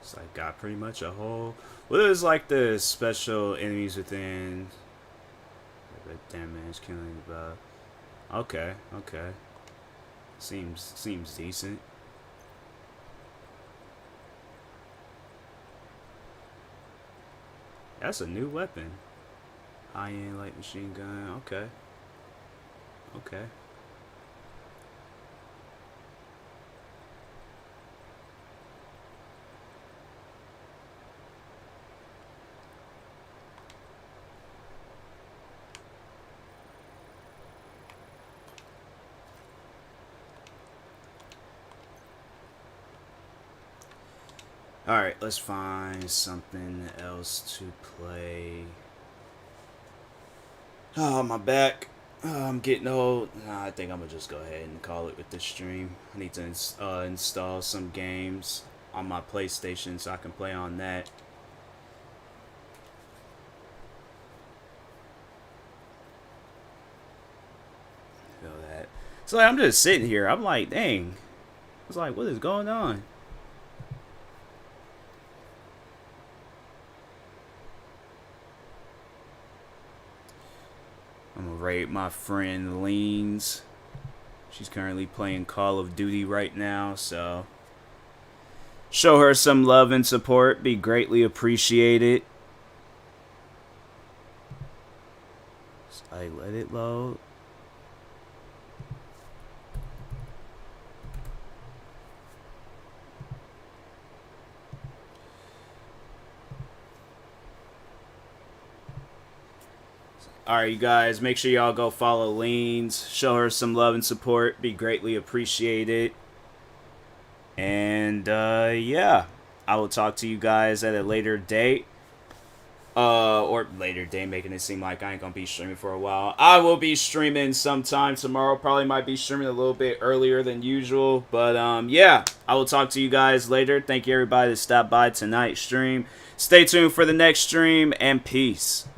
It's like got pretty much a whole. What is like the special enemies within? Damn man, it's killing about. Okay, okay. Seems decent. That's a new weapon. High-end light machine gun. Okay. Okay. Alright, let's find something else to play. Oh, my back. Oh, I'm getting old. Nah, I think I'm gonna just go ahead and call it with this stream. I need to install some games on my PlayStation so I can play on that. Feel that. So like, I'm just sitting here. I'm like, dang. I was like, what is going on? I'm gonna rate my friend Leans. She's currently playing Call of Duty right now, so show her some love and support. Be greatly appreciated. Just, like, let it load. Alright, you guys, make sure y'all go follow Leans. Show her some love and support. Be greatly appreciated. And, yeah. I will talk to you guys at a later date. Or later day, making it seem like I ain't gonna be streaming for a while. I will be streaming sometime tomorrow. Probably might be streaming a little bit earlier than usual. But, yeah. I will talk to you guys later. Thank you, everybody, that stopped by tonight's stream. Stay tuned for the next stream, and peace.